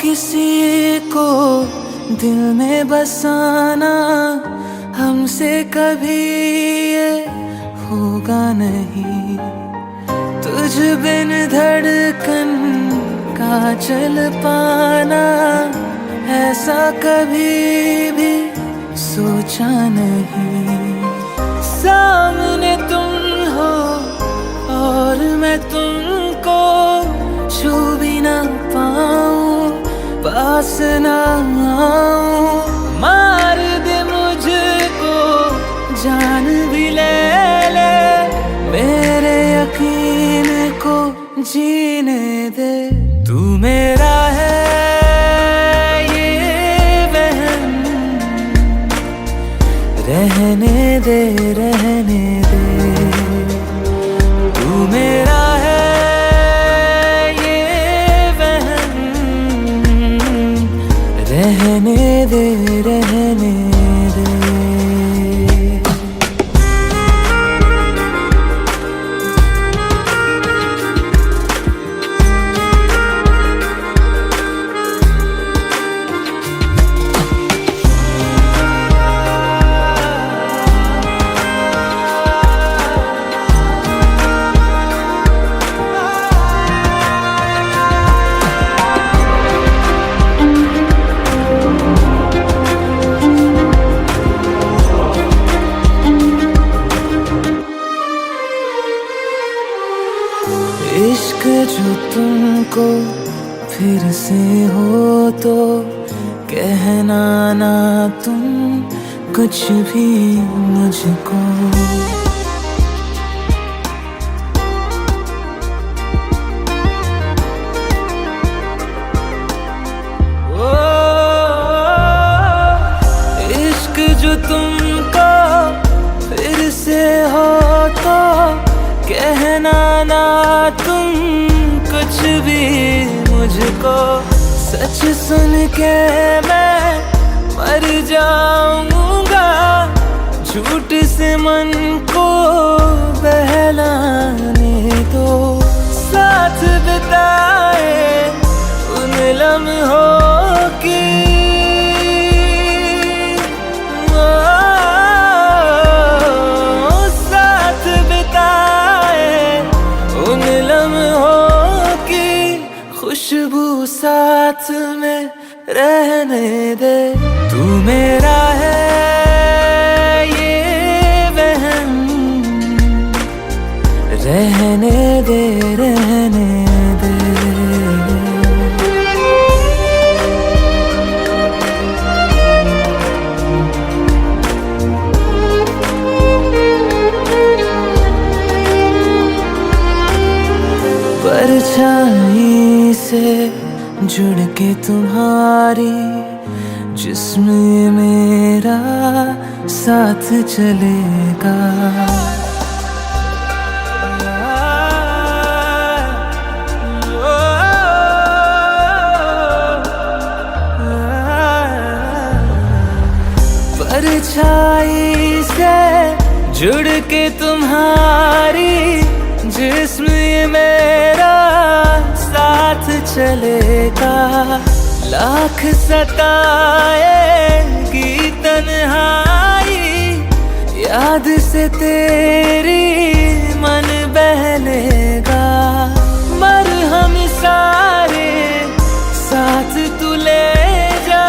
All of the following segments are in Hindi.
किसी को दिल में बसाना हमसे कभी ये होगा नहीं। तुझ बिन धड़कन का चल पाना ऐसा कभी भी सोचा नहीं। सामने तुम हो और मैं तुमको छू भी ना पाऊं, पास ना आऊं। मार दे मुझको जान भी ले ले, मेरे यकीन को जीने दे। तू मेरा है ये वहम, रहने दे रहने दे। तू मेरा है ये वहम, रहने दे रहने दे। इश्क जो तुमको फिर से हो तो कहना ना तुम कुछ भी मुझको। ओ, इश्क जो तुमको फिर से हो तो कहना ना तुम कुछ भी मुझको। सच सुन के मैं मर जाऊंगा, झूठ से मन को बहलाने दो। साथ बिताए उन लम्हों की खुशबू साथ में रहने दे। तू मेरा है ये वहम, रहने दे रहने दे। परछाई से जुड़ के तुम्हारी जिस्म मेरा साथ चलेगा। परछाई से जुड़ के तुम्हारी जिस्म मेरा साथ चलेगा। लाख सताएगी तन्हाई, याद से तेरी मन बहलेगा। मरहम सारे साथ तू ले जा,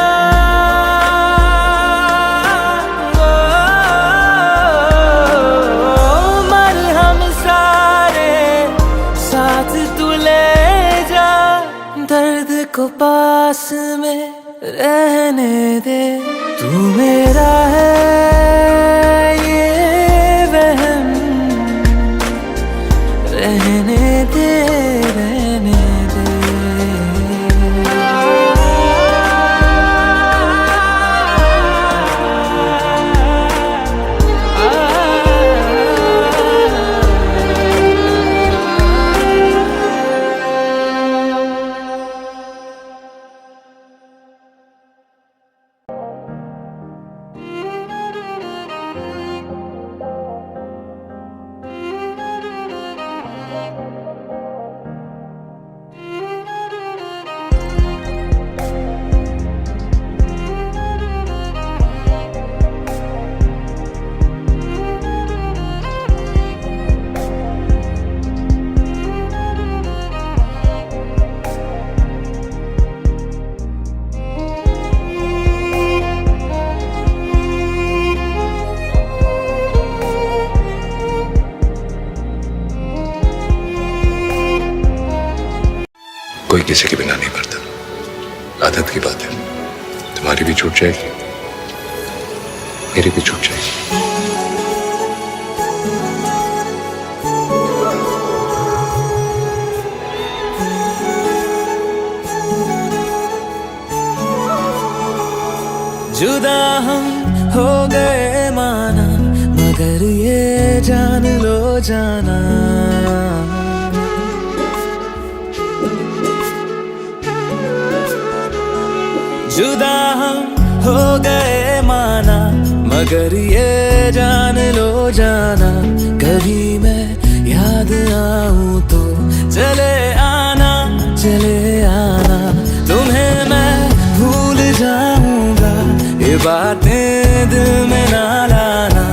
दर्द को पास में रहने दे। तू मेरा है ये वहम, रहने दे रहने दे। कोई किसी के बिना नहीं मरता, आदत की बात है। तुम्हारी भी छूट जाएगी, मेरी भी छूट जाएगी। जुदा हम हो गए माना, मगर ये जान लो जाना, जुदा हम हो गए माना, मगर ये जान लो जाना, कभी मैं याद आऊं तो चले आना, चले आना, तुम्हें मैं भूल जाऊंगा, ये बातें दिल में ना लाना,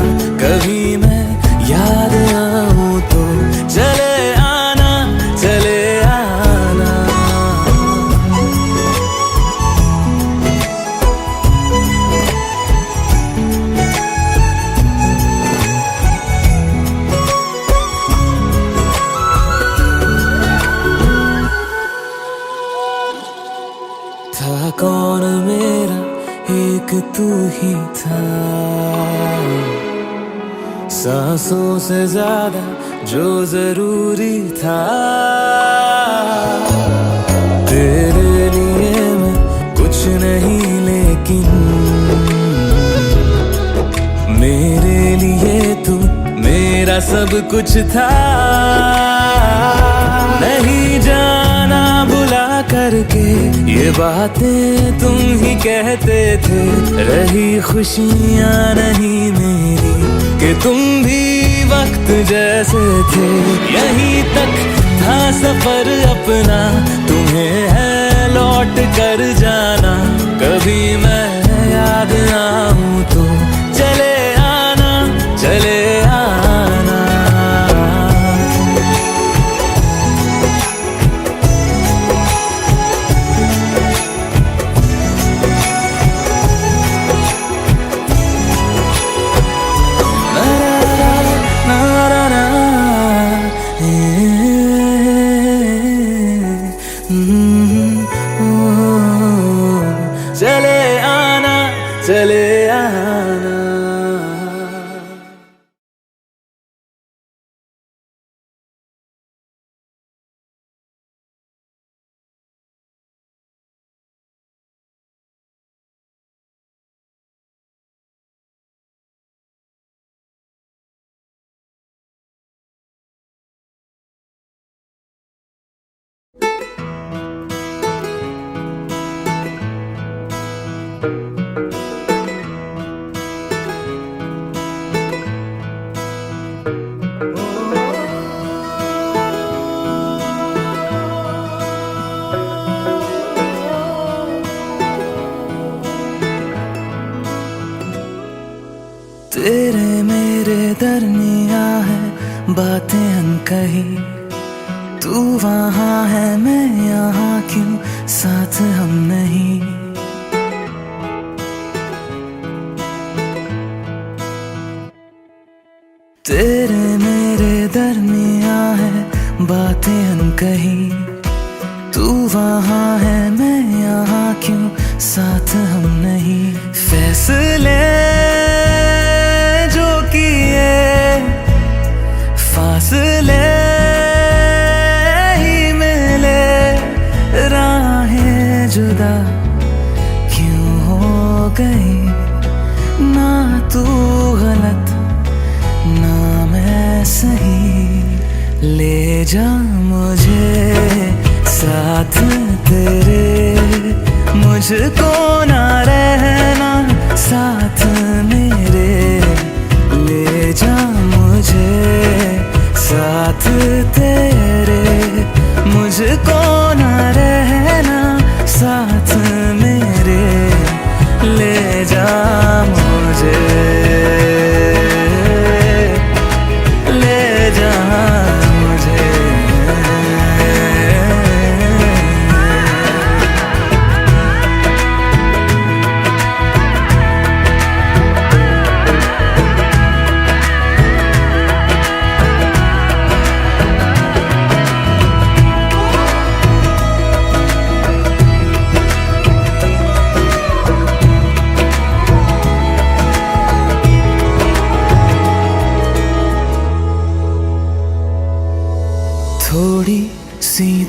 कभी मैं याद आऊं तो चले आना, चले आना। था कौन मेरा, एक तू ही था, सांसों से ज्यादा जो जरूरी था, तेरे लिए मैं कुछ नहीं लेकिन मेरे लिए तू मेरा सब कुछ था, नहीं जाना बुला करके ये बातें तुम ही कहते थे, रही खुशियाँ नहीं मेरी कि तुम भी वक्त जैसे थे, यहीं तक था सफर अपना, तुम्हें है लौट कर जाना, कभी मैं याद आऊं तो चले आना, चले आना। चले आना, चले आना। तेरे मेरे दरमिया है बातें अनकही, तू वहाँ है मैं यहाँ, क्यों साथ हम नहीं। तेरे मेरे दरमिया है बातें अनकही, तू वहाँ है मैं यहाँ, क्यों साथ हम नहीं। फैसले जो किए फासले ही मिले, राहें जुदा क्यों हो गई, ना तू गलत ना मैं सही, ले जा मुझे साथ तेरे, मुझको ना रहना साथ मेरे, ले जा मुझे साथ तेरे, मुझको ना रहना साथ मेरे, ले जा मुझे, ले जा मुझे।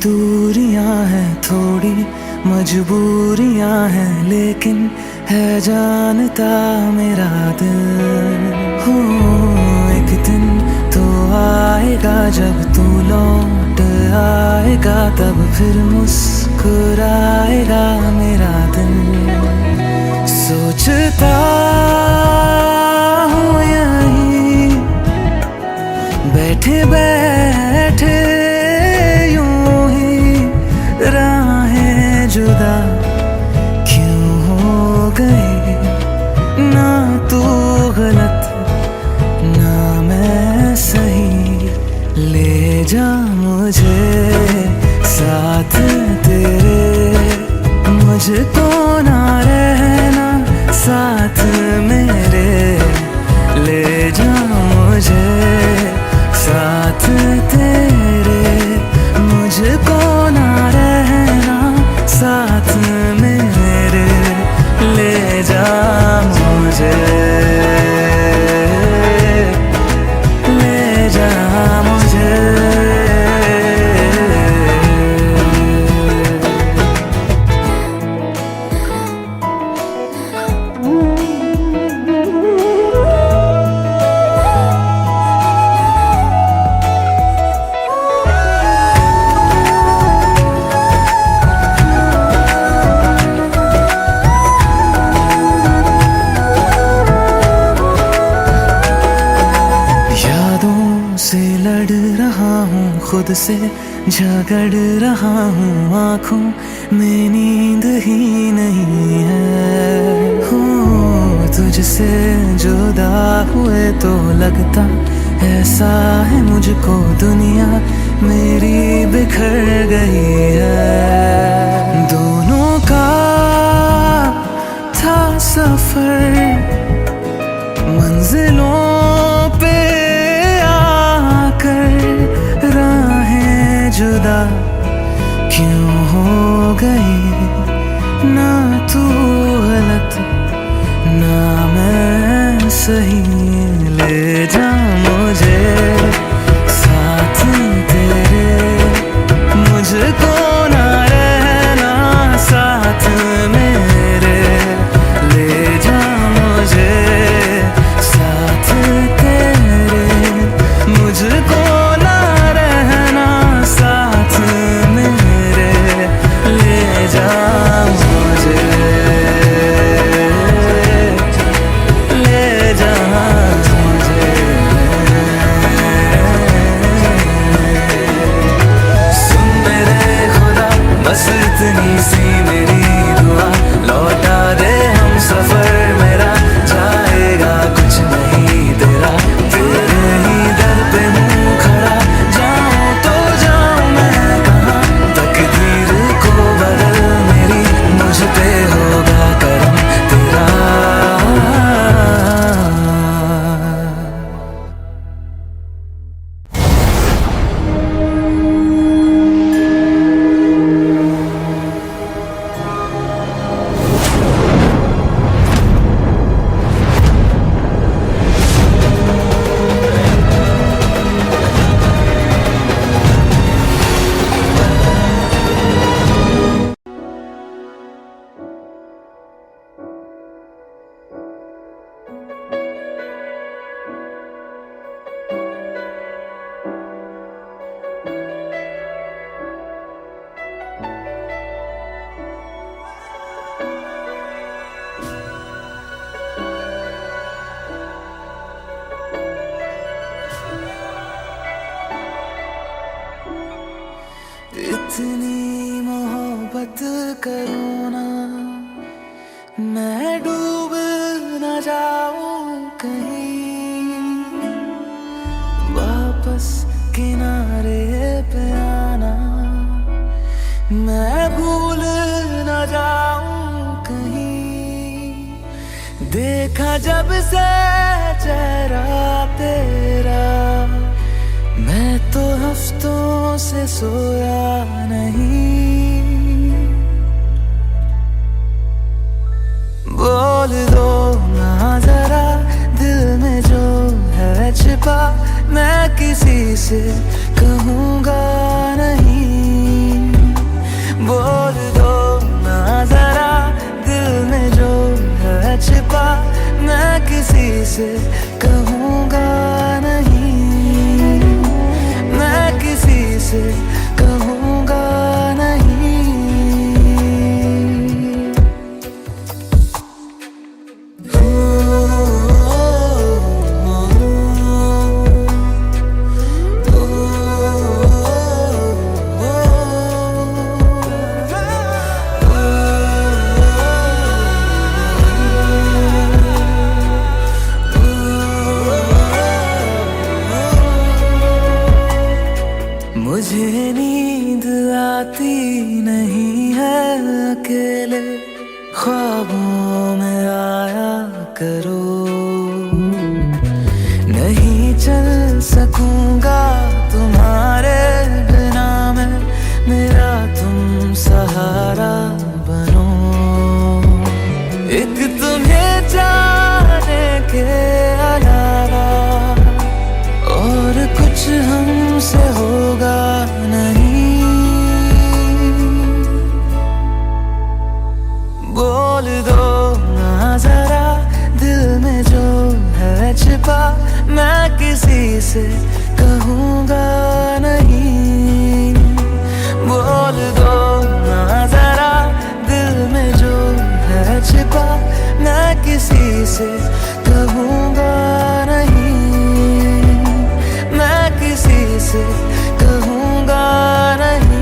दूरियां हैं, थोड़ी मजबूरियां हैं, लेकिन है जानता मेरा दिल। हो एक दिन तो आएगा जब तू लौट आएगा, तब फिर मुस्कुराएगा मेरा दिल। सोचता हूँ यहीं बैठे बैठे यूं ही, राहें जुदा क्यों हो गई, ना तू गलत ना मैं सही। ले जा मुझे साथ तेरे, मुझको ना रहना साथ मेरे। ले जा मुझे साथ तेरे, मुझको ना रहना साथ मेरे। ले जा मुझे, ले जा मुझे। खुद से झगड़ रहा हूँ, आँखों में नींद ही नहीं है। हो तुझसे जुदा हुए तो लगता ऐसा है मुझको, दुनिया मेरी बिखर गई है। दोनों का था सफर, मंजिलों पे आकर राहें जुदा क्यों हो गई, ना तू गलत ना मैं सही। ले जा मुझे साथ तेरे, मुझको ना रहना साथ मेरे। ले जा मुझे साथ तेरे, मुझको ना रहना साथ मेरे। ले जा मुझे, ले जा मुझे। सुन मेरे खुदा बस इतनी सी मेरी दुआ, लौटा दे हम सफर मेरा, जाएगा कुछ नहीं तेरा। तेरे ही दर पे हूँ खड़ा, जाऊँ तो जाऊँ मैं कहाँ, तकदीर को बदल मेरी, मुझ पे होगा करम तेरा। इतनी मोहब्बत करो ना, मैं डूब न जाऊं कहीं। वापस किनारे पे आना, मैं भूल न जाऊं कहीं। देखा जब से चेहरा तेरा, मैं तो हफ्तों से सोया नहीं। बोल दो ना जरा दिल में जो है छिपा, मैं किसी से कहूँगा नहीं। बोल दो ना जरा दिल में जो है छिपा, मैं किसी से कहूँगा नहीं, मैं किसी से कहूँगा नहीं। मुझे नींद आती नहीं है अकेले, ख्वाबों में आया करो, नहीं चल सकूंगा तुम्हारे बिना मैं, मेरा तुम सहारा बनो। एक तुम्हें जाने के अलावा और कुछ हमसे होगा नहीं। बोल दो ना जरा दिल में जो है छिपा, मैं किसी से कहूँगा नहीं। बोल दो ना जरा दिल में जो है छिपा, मैं किसी से कहूँगा नहीं, मैं किसी से कहूँगा नहीं।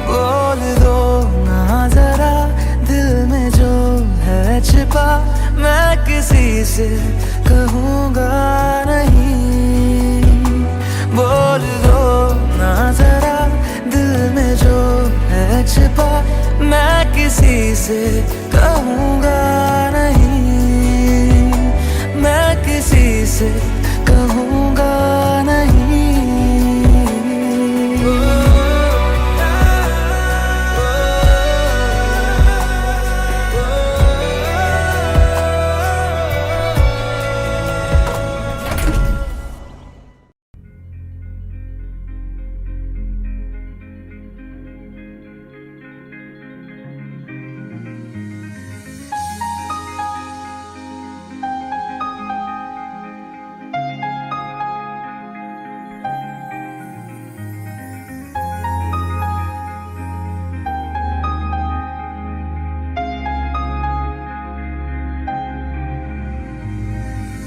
बोल दो ना जरा दिल में जो है छिपा, मैं किसी से कहूँगा नहीं। बोल दो ना जरा दिल में जो है छिपा, मैं किसी से कहूँगा नहीं, मैं किसी से कहूँगा नहीं।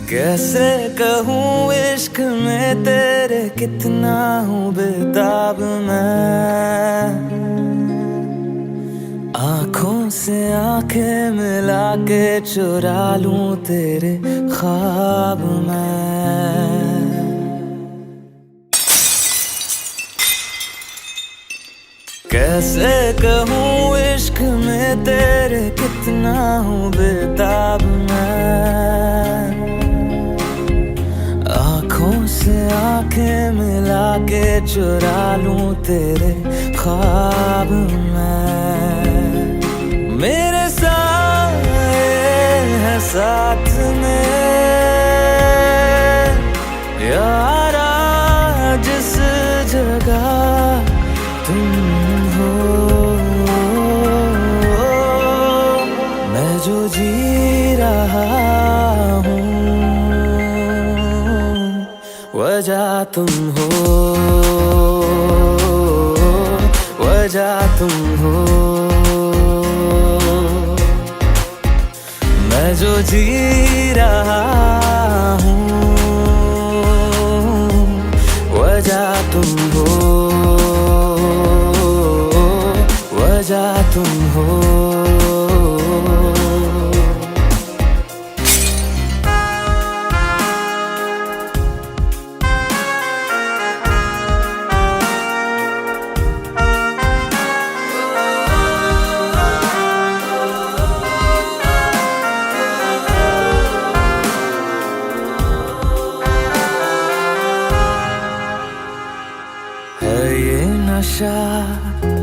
कैसे कहूँ इश्क में तेरे कितना हूँ बेताब मैं, आँखों से आंखें मिला के चुरा लूं तेरे ख्वाब मैं। कैसे कहूँ इश्क में तेरे कितना हूँ बेताब मैं, आँखों से आंखें मिला के चुरा लूं तेरे ख्वाब मैं। मेरे साए हैं साथ में यारा, जिस जगह तुम हो, मैं जो जी रहा हूँ वजह तुम हो, वजह तुम हो। मैं जो जी रहा हूँ वजह तुम हो, वजह तुम हो। ये नशा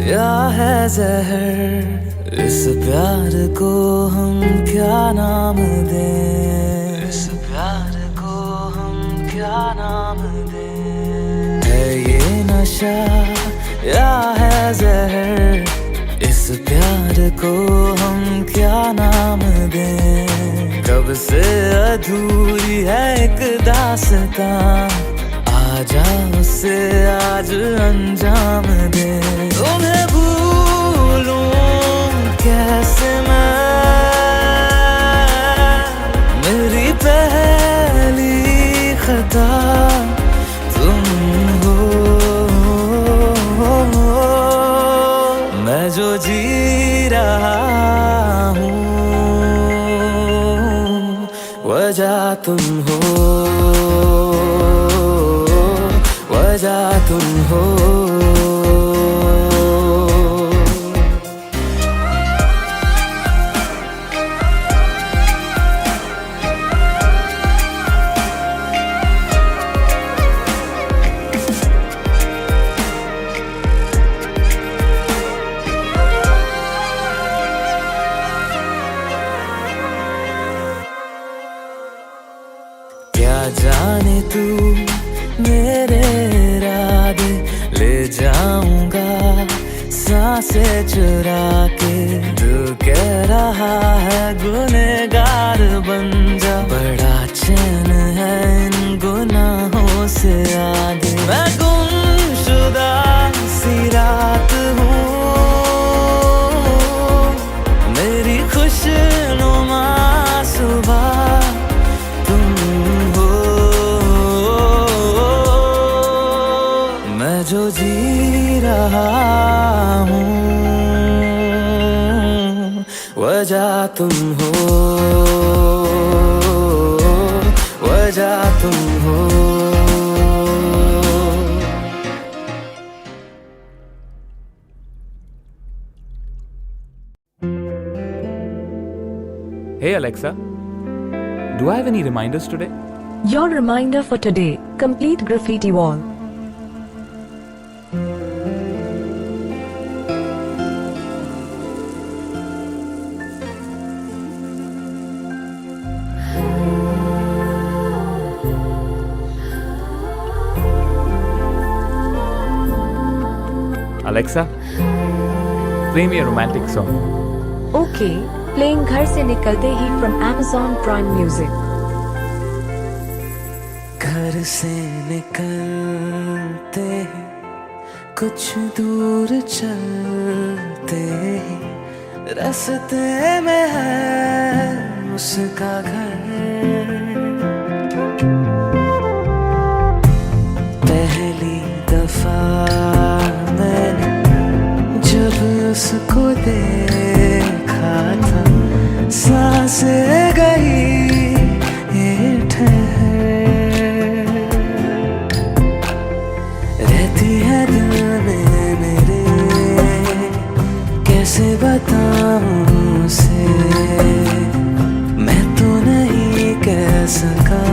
या है जहर, इस प्यार को हम क्या नाम दें, इस प्यार को हम क्या नाम दें। है ये नशा या है जहर, इस प्यार को हम क्या नाम दें। कब से अधूरी है एक दास्तां, आजा उसे आज अंजाम दे। तुम्हें भूलूं कैसे मैं, मेरी पहली खता तुम हो। मैं जो जी रहा हूँ वजह तुम हो, वजह तुम हो। क्या जाने तू मेरे इरादे, ले जाऊंगा सांसें चुरा के। तू कह रहा है गुनहगार बन जा, बड़ा चैन है इन गुनाहों से आगे। मैं गुमशुदा सी रात हूँ, मेरी खुशनुमा सुबह जो जी रहा हूँ वजह तुम हो, वजह तुम हो। Hey Alexa, do I have any reminders today? Your reminder for today: complete graffiti wall. Alexa, play me a romantic song. Okay, playing घर से निकलते ही from Amazon Prime Music. घर से निकलते ही कुछ दूर चलते ही रास्ते में है उसका घर। पहली दफा मैंने जब उसको देखा था, सांसें गई ये ठहर। रहती है दिल में मेरे, कैसे बताऊं उसे, मैं तो नहीं कह सका,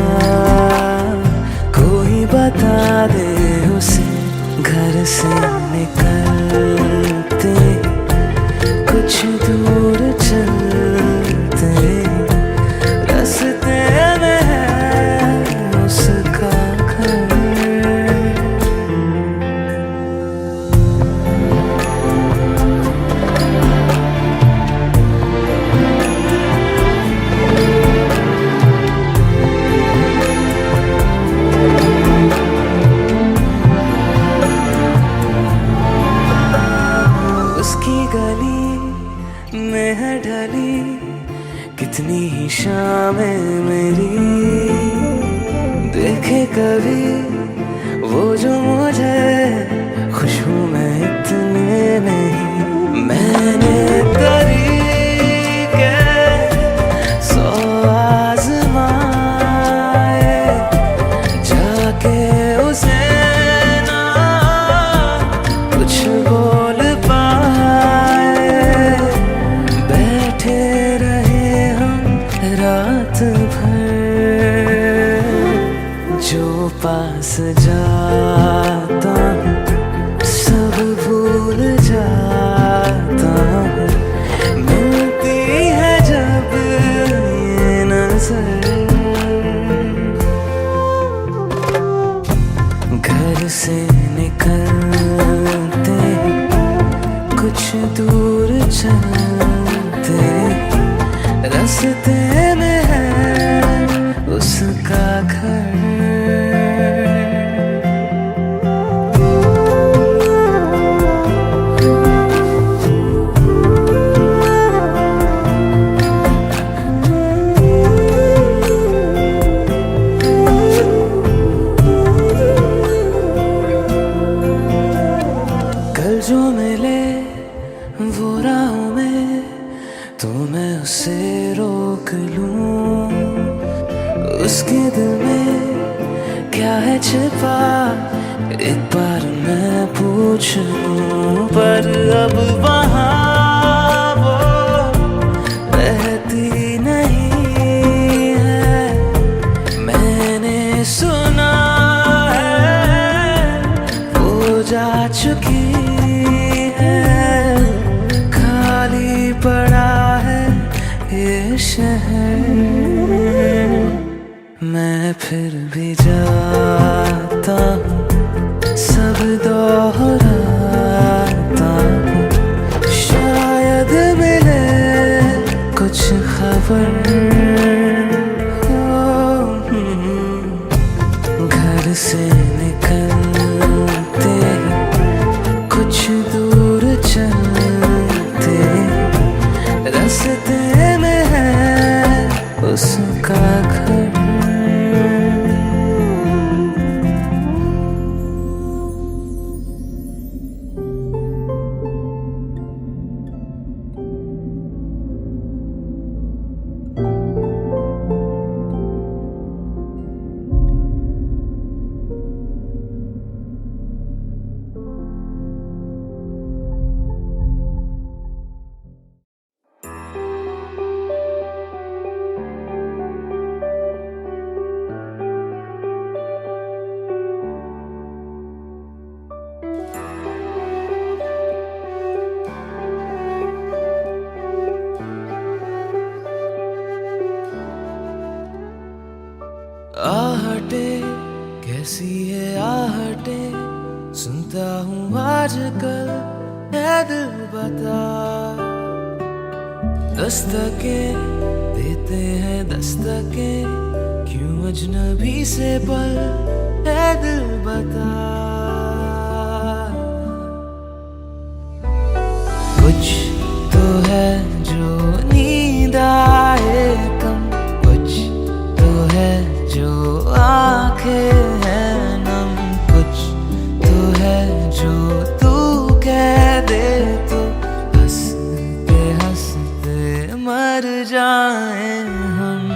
कोई बता दे उसे। घर से निकलते कुछ दूर चलते रास्ते में है उसका घर। उसकी गली में है ढली कितनी ही शामें मेरी, देखे कभी वो जो मुझे खुश हूँ मैं इतने नहीं। मैंने तरीके 100 आज़माए, जाके उसे ना कुछ बोल पाए। बैठे रहे हम रात भर, जो पास जाता हूँ दूर चलते रास्ते में है उसका घर। कल जो मिले वो राहों में तो मैं उसे रोक लूं, उसके दिल में क्या है छिपा एक बार मैं पूछ लूं। पर अब वहाँ वो रहती नहीं है, मैंने सुना है वो जा चुकी है। खाली पड़ा है ये शहर, मैं फिर भी जाता हूँ, सब दोहराता हूँ। शायद मिले कुछ खबर, घर से निकलते ही कुछ दूर चलते रास्ते में है उसका घर। आहटे कैसी है आहटे सुनता हूँ आजकल, है दिल बता। दस्तके देते हैं दस्तके, क्यों अजनबी से पल, है दिल बता। कुछ तो है जो नींद आए कम, कुछ तो है जो आंखें हैं नम, कुछ तो है जो तू कह दे तो हंसते हंसते मर जाए हम।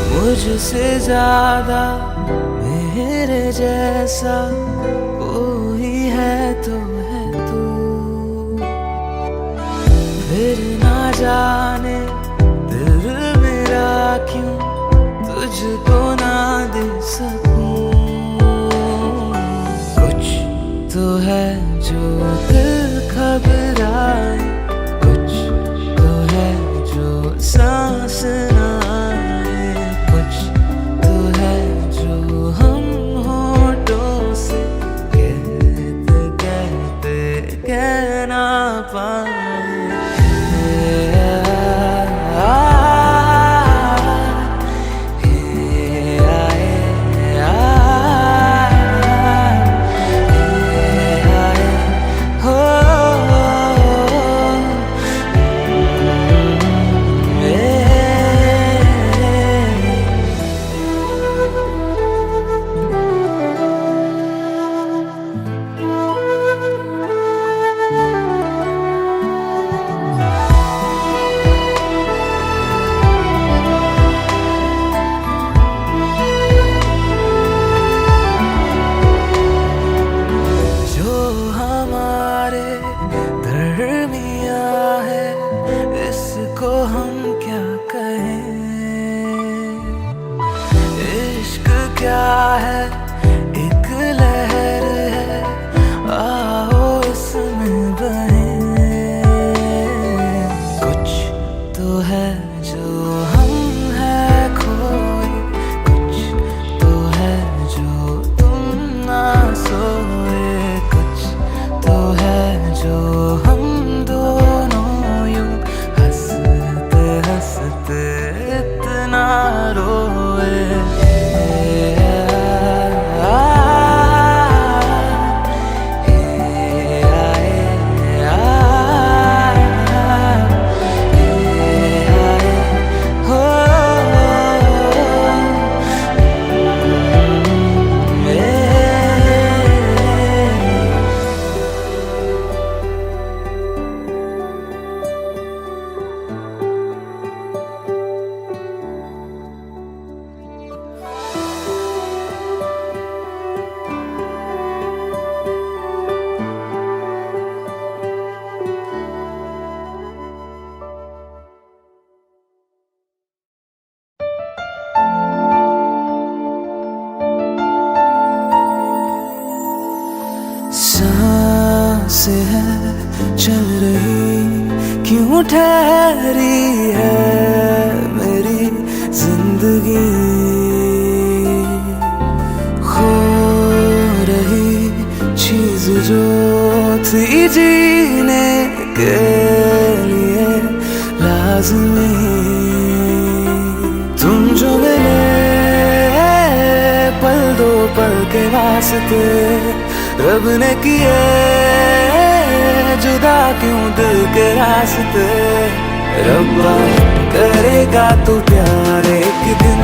मुझसे ज्यादा मेरे जैसा कोई है तो है तू, फिर ना जाने दिल मेरा क्यों तुझको ना दे सकूं। कुछ तो है जो दिल घबराए, कुछ तो है जो सांस ना आए, कुछ तो है जो हम होठों से कहते कहते कह ना पाए। क्या है एक से है चल रही, क्यों ठहरी है मेरी जिंदगी। खो रही चीज जो थी जीने के लिए लाज़मी, तुम जो मिले पल दो पल के वास्ते, रब ने किए जुदा क्यों दिल के रास्ते। रब्बा करेगा तू प्यार एक दिन,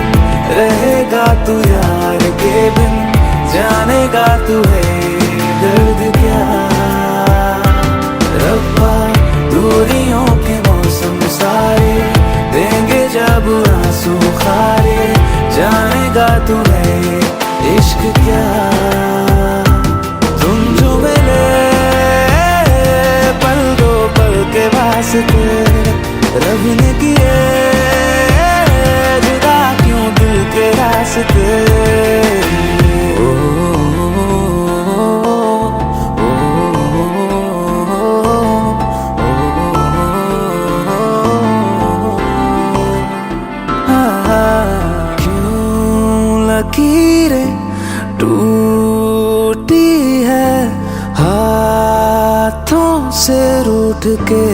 रहेगा तू यार के बिन, जानेगा तू है दर्द क्या। रब्बा दूरियों के मौसम सारे देंगे जब आंसू खारे, जानेगा तू है इश्क क्या। तुम जो मिले पल दो पल के वास्ते, रब ने किए जुदा क्यों दिल के रास्ते। क्यों लकीरें टूटी है हाथों से रूठ के,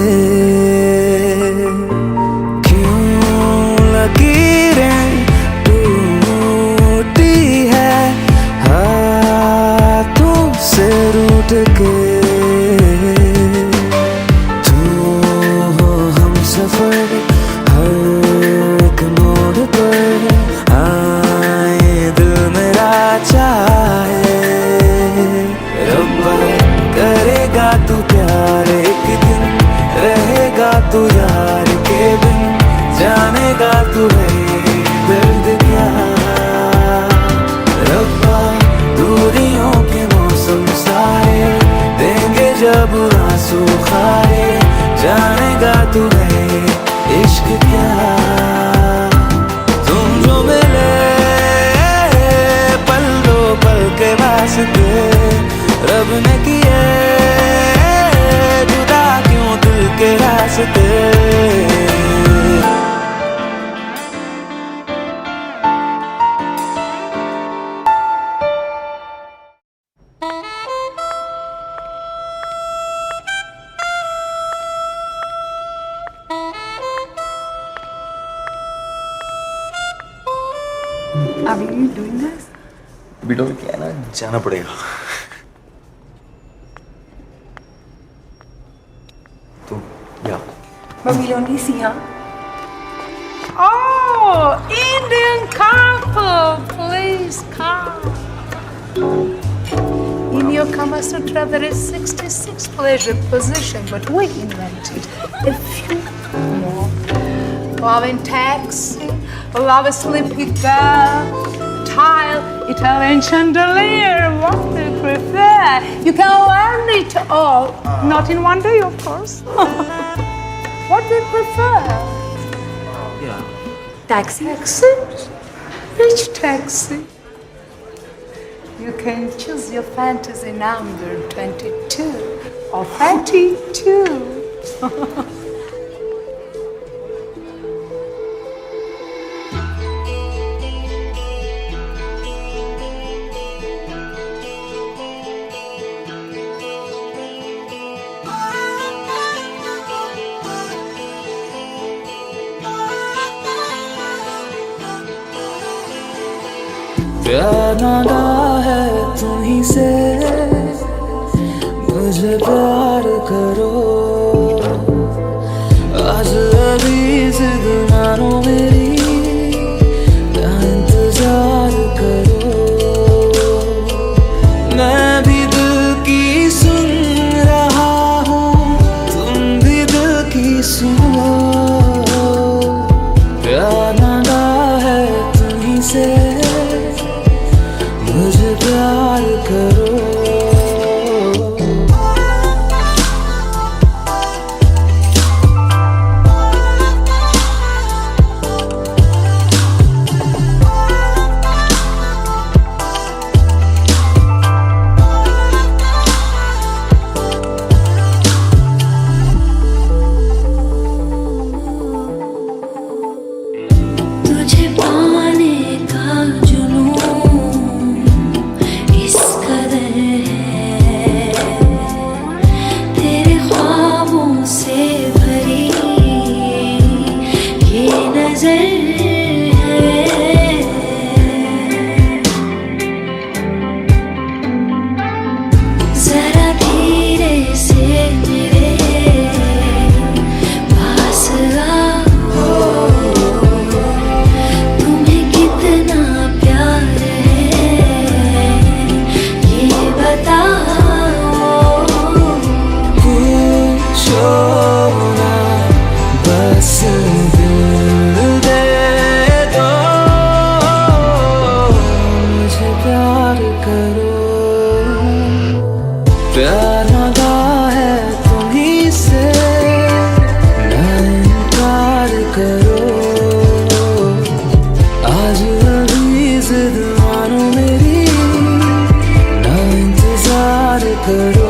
क्यों लकीरें टूटी है हाथों से रूठ के। तू हो हम सफर हर एक मोड़ पर, आए दिल मेरा चाहे। रब्बा करेगा तू प्यार एक दिन, रहेगा तू यार के बिन, जानेगा तू है दर्द क्या। रब्बा दूरियों के मौसम सारे देंगे जब आंसू खारे, जानेगा तू है इश्क क्या। तुम जो मिले पल दो पल के वास्ते, रब ने किए जुदा क्यों दिल के रास्ते। Are you doing this? Video में क्या है ना, जाना पड़ेगा तो या। But we don't see, huh? Oh, Indian couple, please come. In your Kama Sutra, there is 66 pleasure position, but we invented a few more. Love in taxi, love a sleepy girl, tile, Italian chandelier, what do you prefer? You can learn it all, not in one day, of course. What do you prefer? Taxi. Taxi? Which taxi? You can choose your fantasy number 22 or 32. प्यार नादा है तुम्हीं से, मुझे प्यार करो। आज अभी जिद मानो मेरी, क्या इंतजार करो। मैं भी दिल की सुन रहा हूँ, तुम भी दिल की सुनो। प्यार नादा है तुम्हीं से, मुझे प्यार करो। करो, प्यार मांगा है तुम्हीं से, ना इनकार करो, आज अभी जिद मानो मेरी, ना इंतजार करो।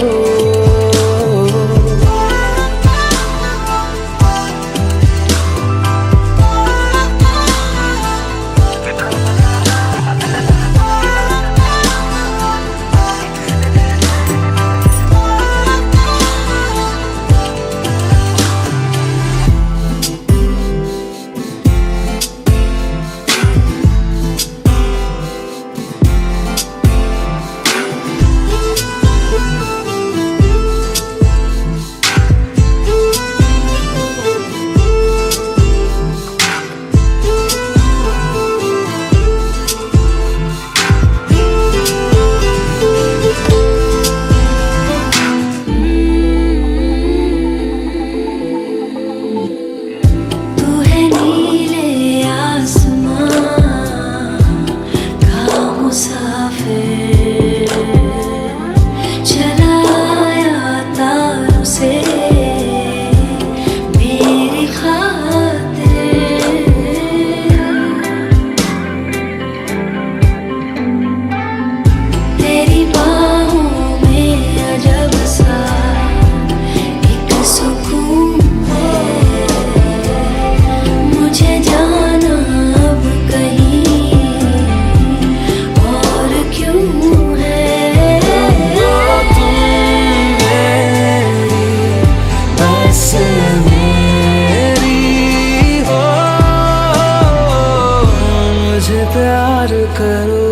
प्यार करो,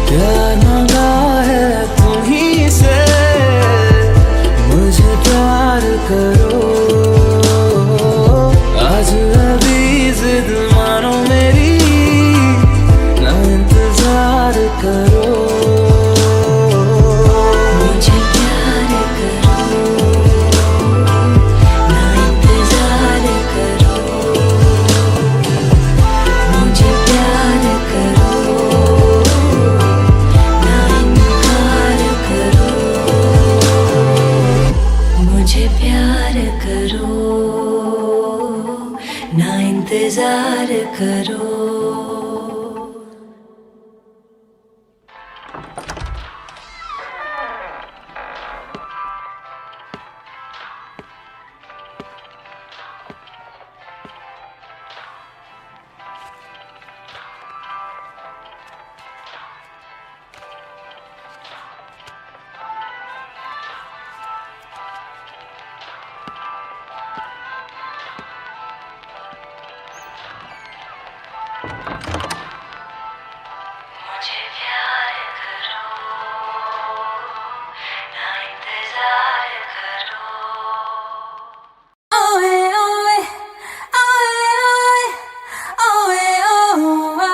प्यार मांगा है तुम्हीं से, मुझे प्यार करो, आज अभी जिद मानो मेरी, ना इंतजार करो। ना इंतजार करो। मुझे प्यार करो, ना इंतजार करो। ओए ओए ओए ओए ओए ओए।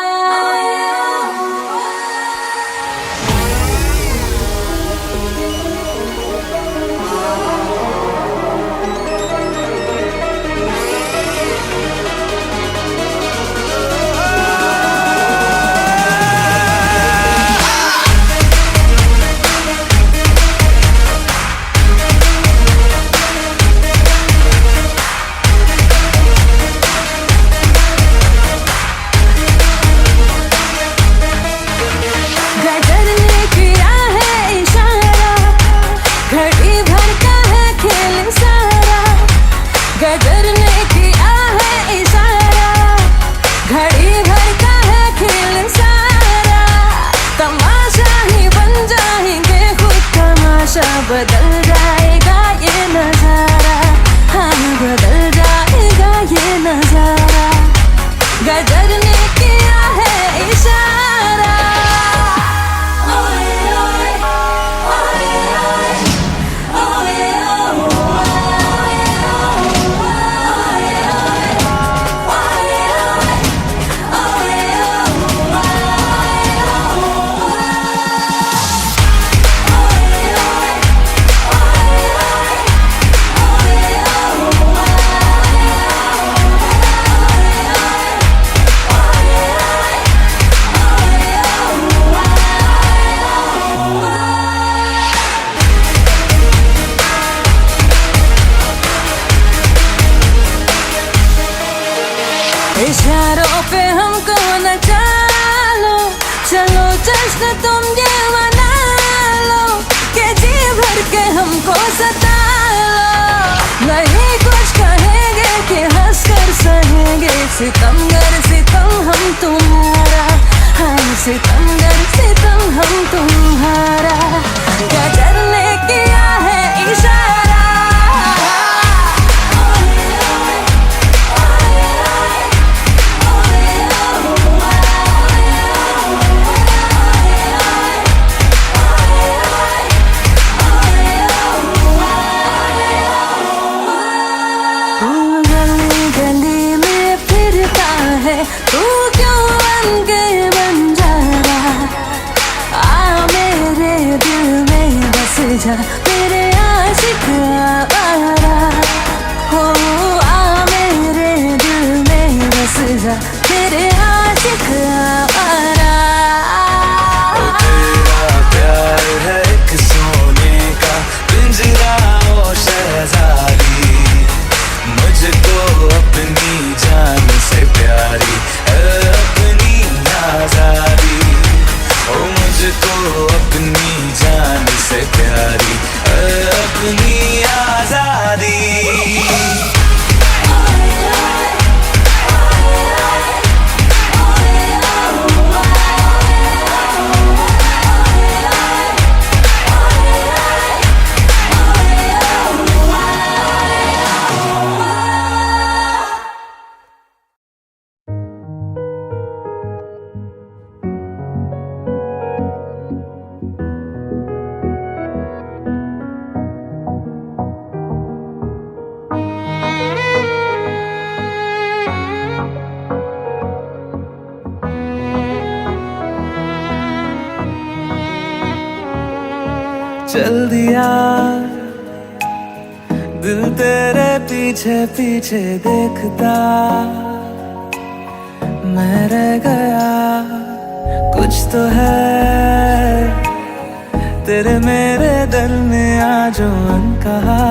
जश्न तुम ये मना लो कि जी भर के हमको सता लो। नहीं कुछ कहेंगे कि हंस कर सहेंगे, सितमगर सितम हम तुम्हारा, हाँ सितमगर सितम हम तुम्हारा। क्या करने किया है इशारा, तू क्यों बन के बंजारा, आ मेरे दिल में बस जा मेरे आशिक आवारा। हो आ मेरे दिल में बस जा मेरे आशिक आवारा। तेरा प्यार है एक सोने का पिंजरा ओ शहजादी, मुझको अपनी जान से प्यारी अपनी आजादी, ओ मुझको अपनी जान से प्यारी अपनी आजादी। चल दिया दिल तेरे पीछे पीछे देखता, मैं रह गया कुछ तो है तेरे मेरे दरमियां जो अनकहा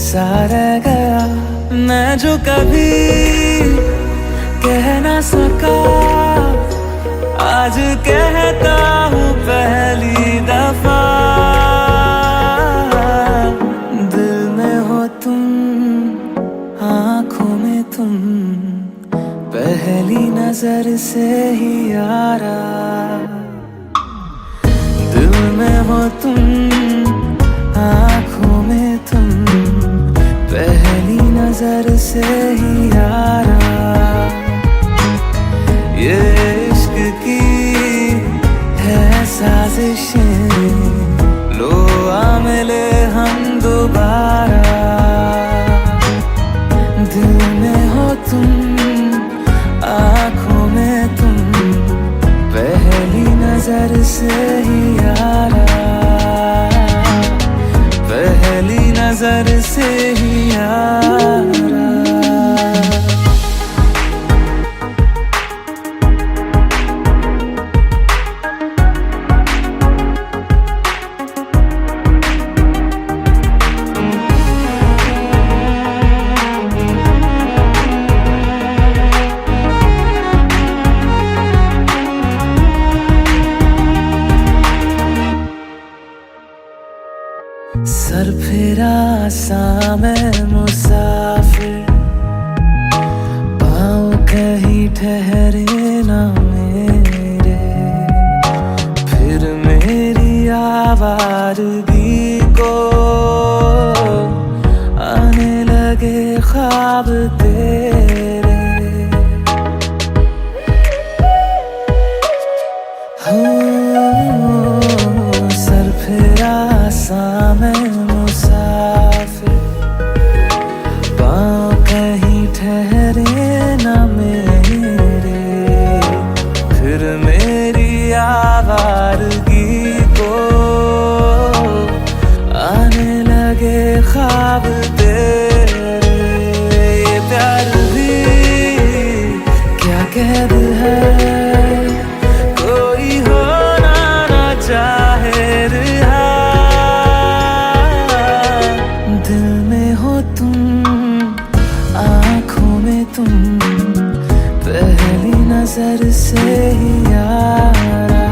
सा रह गया। मैं जो कभी कह ना सका आज कहता हूँ पहली दफा। दिल में हो तुम, आँखों में तुम, पहली नजर से ही यारा। दिल में हो तुम, आँखों में तुम, पहली नजर से ही यारा। ये इश्क की है साजिशें, लो आ मिले हम दोबारा। दिल में हो तुम, आँखों में तुम, पहली नजर से ही यारा, पहली नजर से ही यारा। सर फिरा सा मैं मुसाफिर, पाँव कहीं ठहरे ना मेरे। फिर मेरी आवारगी को आने लगे ख्वाब तेरे। सर फिरा सा मैं मुसाफिर, पाँव कहीं ठहरे ना मेरे। फिर मेरी आवारगी को यारा।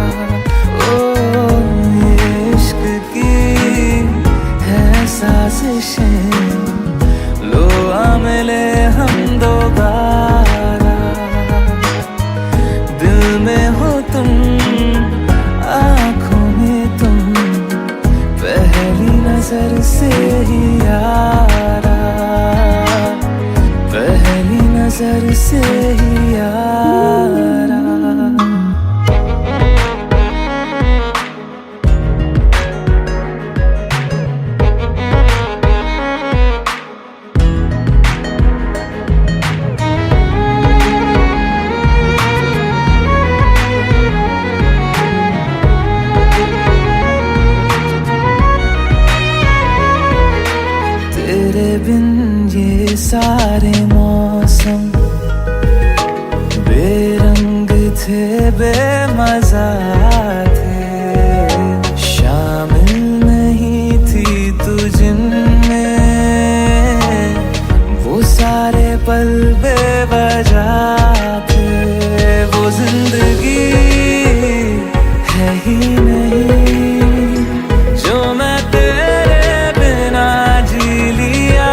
ओ ये इश्क की है साजिशें, लो आ मिले हम दोबारा। दिल में हो तुम, आँखों में तुम, पहली नजर से ही यारा, पहली नजर से ही यारा। तेरे बिन ये सारे मौसम बेरंग थे, बेमजा थे, शामिल नहीं थी तू जिनमें, वो सारे पल बेवजह थे। वो जिंदगी है ही नहीं जो मैं तेरे बिना जी लिया।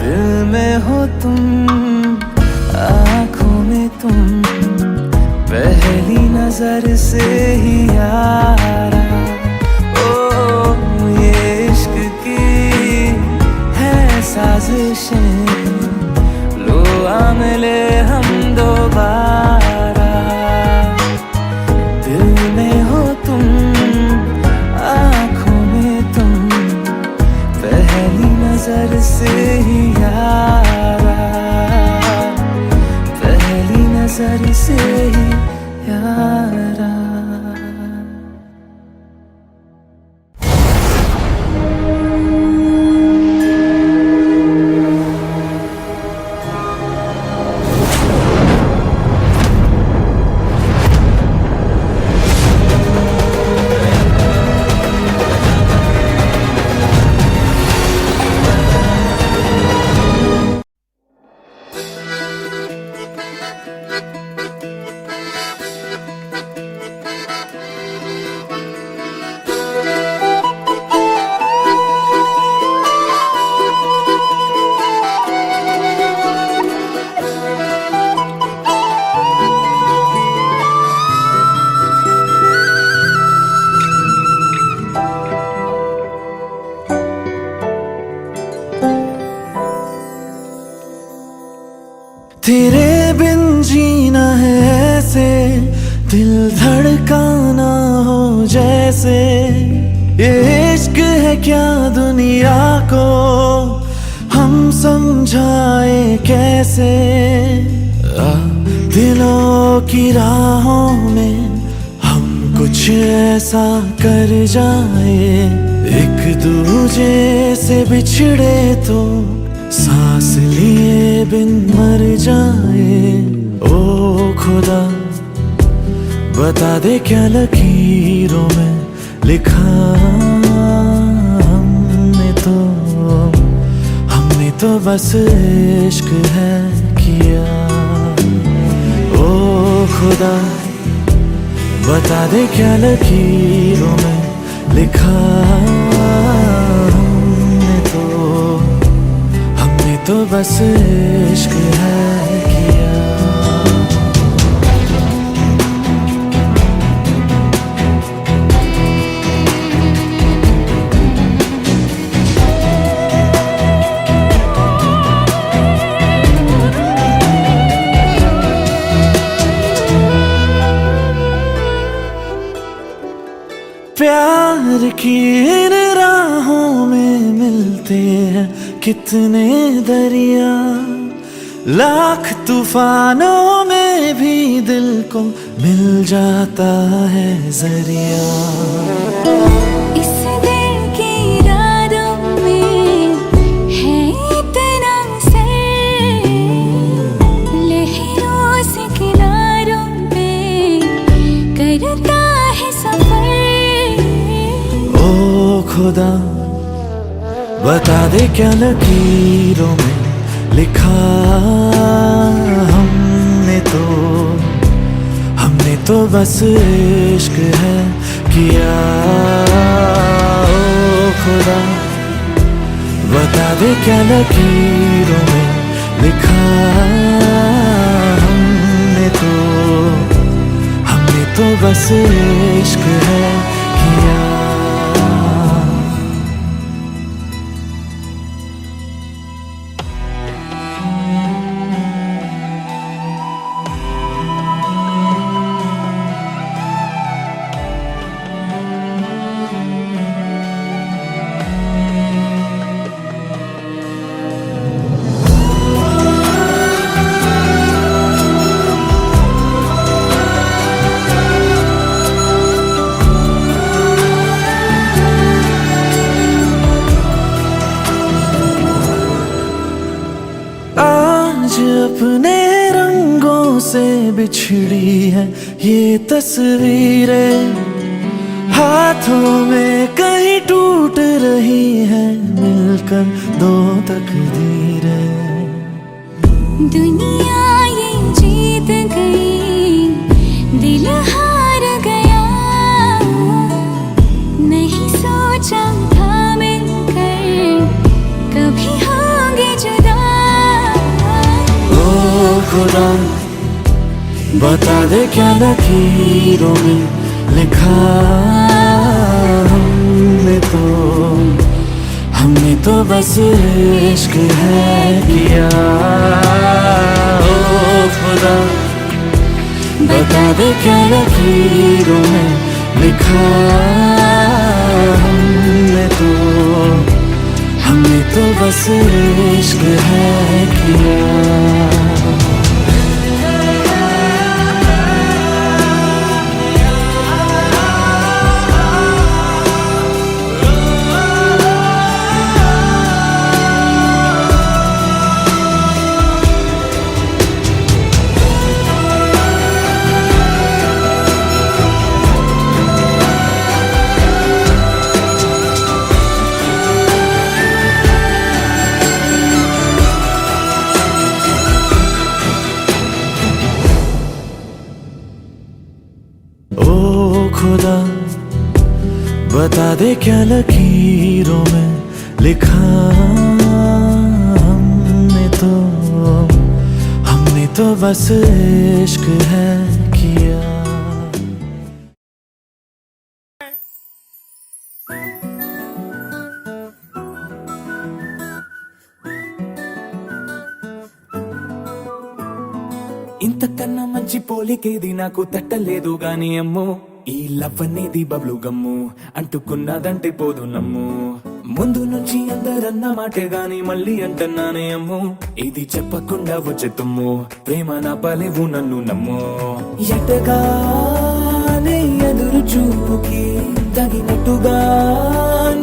दिल में हो तुम, आँखों में तुम, पहली नजर से ही यारा। ओ ये इश्क की है साजिशें, लो आ मिले हम दोबारा। दिल में हो तुम, आँखों में तुम, पहली नजर से ही यारा, पहली नजर से ही यारा। तेरे बिन जीना है ऐसे, दिल धड़काना हो जैसे। ये इश्क है क्या दुनिया को हम समझाए कैसे। दिलों की राहों में हम कुछ ऐसा कर जाए, एक दूजे से बिछड़े तो सांस लिए बिन मर जाए। ओ खुदा बता दे क्या लकीरों में लिखा हमने तो बस इश्क है किया। ओ खुदा बता दे क्या लकीरों में लिखा हमने तो बस इश्क है किया। प्यार की इन राहों में मिलते हैं कितने दरिया, लाख तूफानों में भी दिल को मिल जाता है जरिया। इस दिल की रातों में है इतना सर, लहरों से किनारों पे करता है सफर। ओ खुदा बता दे क्या लकीरों में लिखा हमने तो तो बस इश्क है किया। ओ खुदा बता दे क्या लकीरों में लिखा हमने तो बस इश्क है किया। अपने रंगों से बिछड़ी है ये तस्वीरें, हाथों में कहीं टूट रही है मिलकर दो तकदीरें। दुनिया ये जीत गई, दिल हार गया, नहीं सोचा था मिलकर कभी होंगे जुदा। खुदा बता दे क्या लकीरों में लिखा हमने तो बस इश्क है किया। ओ खुदा बता दे क्या लकीरों में लिखा हमने तो बस इश्क है किया। ओ खुदा बता दे क्या लकीरों में लिखा हमने तो बस इश्क है किया। ఇంతకన్నా మంచి పోలికేది నాకు తట్టలేదు గాని అమ్మో, ఈ లవ్ అనేది బబ్లు గమ్ము అంటుకున్నదంటే పోదు నమ్ము. ముందు నుంచి అందరన్న మాటే గాని మళ్ళీ అంటున్నానే అమ్ము, ఇది చెప్పకుండా వచ్చే తుమ్ము ప్రేమ నా పలేవు నన్ను నమ్ము. ఎటగానే ఎదురు చూపుకి తగినట్టుగా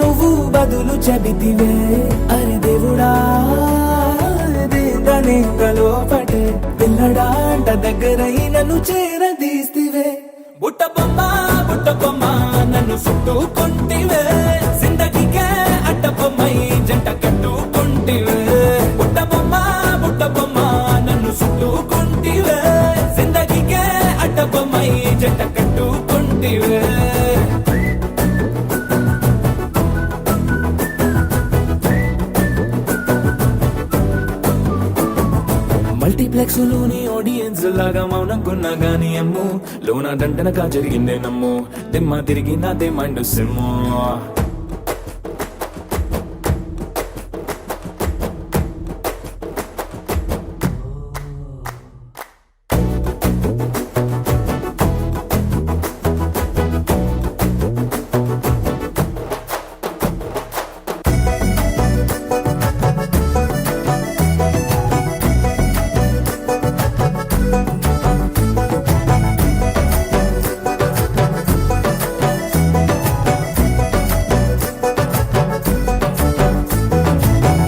నువ్వు బదులు చెబితివే. అరే దేవుడా దేదనే లోపటే పిల్లడాంట దగ్గరై నన్ను చేరదీస్తివే. బుట్ట బొమ్మ నన్ను చుట్టుకుంటివే, జిందగీకే అడ్డ బొమ్మై జంట కట్టుకుంటివే. బుట్ట బొమ్మ నన్ను చుట్టుకుంటివే, జిందగీకే అడ్డ బొమ్మై జంట కట్టుకుంటివే. మల్టీప్లెక్స్ లోని ఆడియన్స్ లాగా మౌనంకున్నా గానీ అమ్ము, లోన దండనగా జరిగిందే నమ్ము, దిమ్మ తిరిగి నాదే మైండ్ సిమ్ము.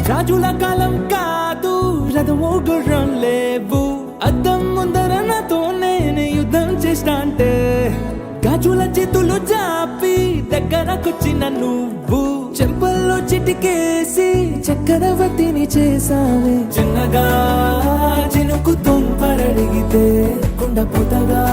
రాజుల కాలం కాదు, రథము గుర్రం లేవు, అద్దం ముందర నాతో నేనే యుద్ధం చేస్తాంటే, గాజుల చేతులు జాపి దగ్గరకొచ్చిన నువ్వు చెంపల్లో చిటికేసి చక్రవర్తిని చేసావే. చిన్నగా చినుకు తుంపరడిగితే కుండ పుతగా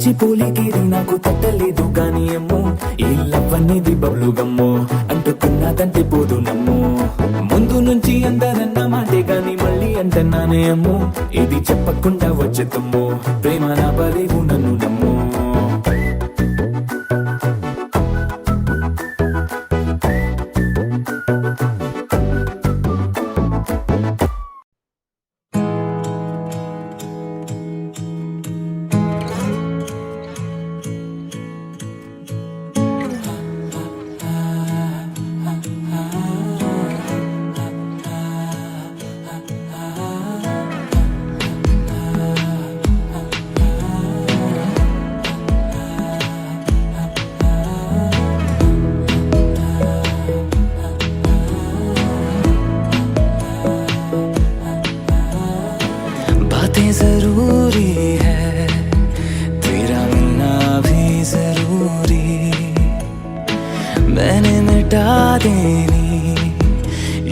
మర్చిపోలేకేది నాకు తట్టలేదు గాని అమ్మో ఈ లవ్ అనేది బబ్లు గమ్మో అంటుకున్నదంటే పోదు నమ్ము ముందు నుంచి అందరన్న మాటే గాని మళ్ళీ అంటున్నానే అమ్మో ఇది చెప్పకుండా వచ్చే తుమ్ము ప్రేమ నా బలేవు నన్ను నమ్ము बातें जरूरी है तेरा मिलना भी जरूरी मैंने मिटा देनी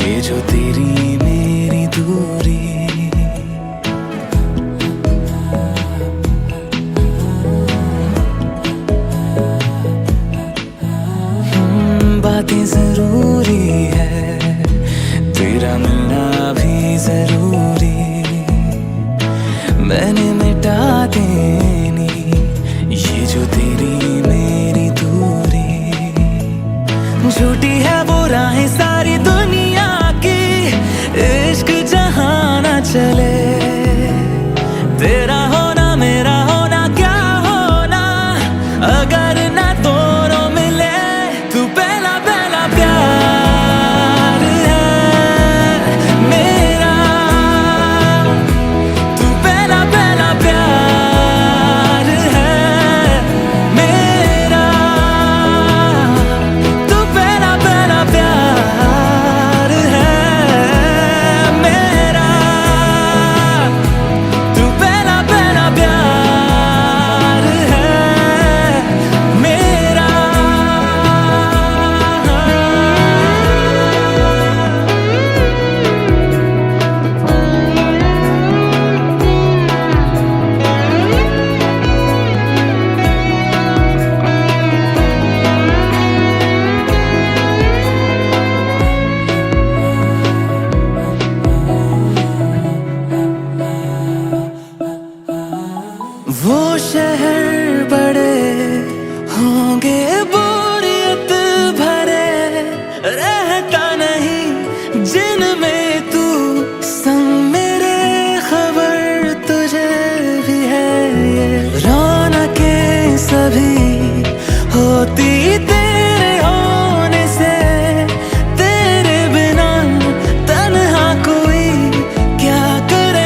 ये जो तेरी मेरी दूरी बातें जरूरी है तेरा मिलना भी जरूरी मैंने मिटा देनी ये जो तेरी मेरी दूरी झूठी है वो राहें सारी दुनिया की इश्क जहां ना चले तेरा होना मेरा होना क्या होना अगर ना दोनों मिले तू पहला पहला प्यार है मेरा तू पहला पहला प्यार है मेरा तू पहला पहला प्यार है मेरा तू पहला पहला प्यार है मेरा वो शहर बड़े होंगे बोरियत भरे रहता नहीं जिनमें तू संग मेरे खबर तुझे भी है ये रौनकें सभी होती तेरे होने से तेरे बिना तन्हा कोई क्या करे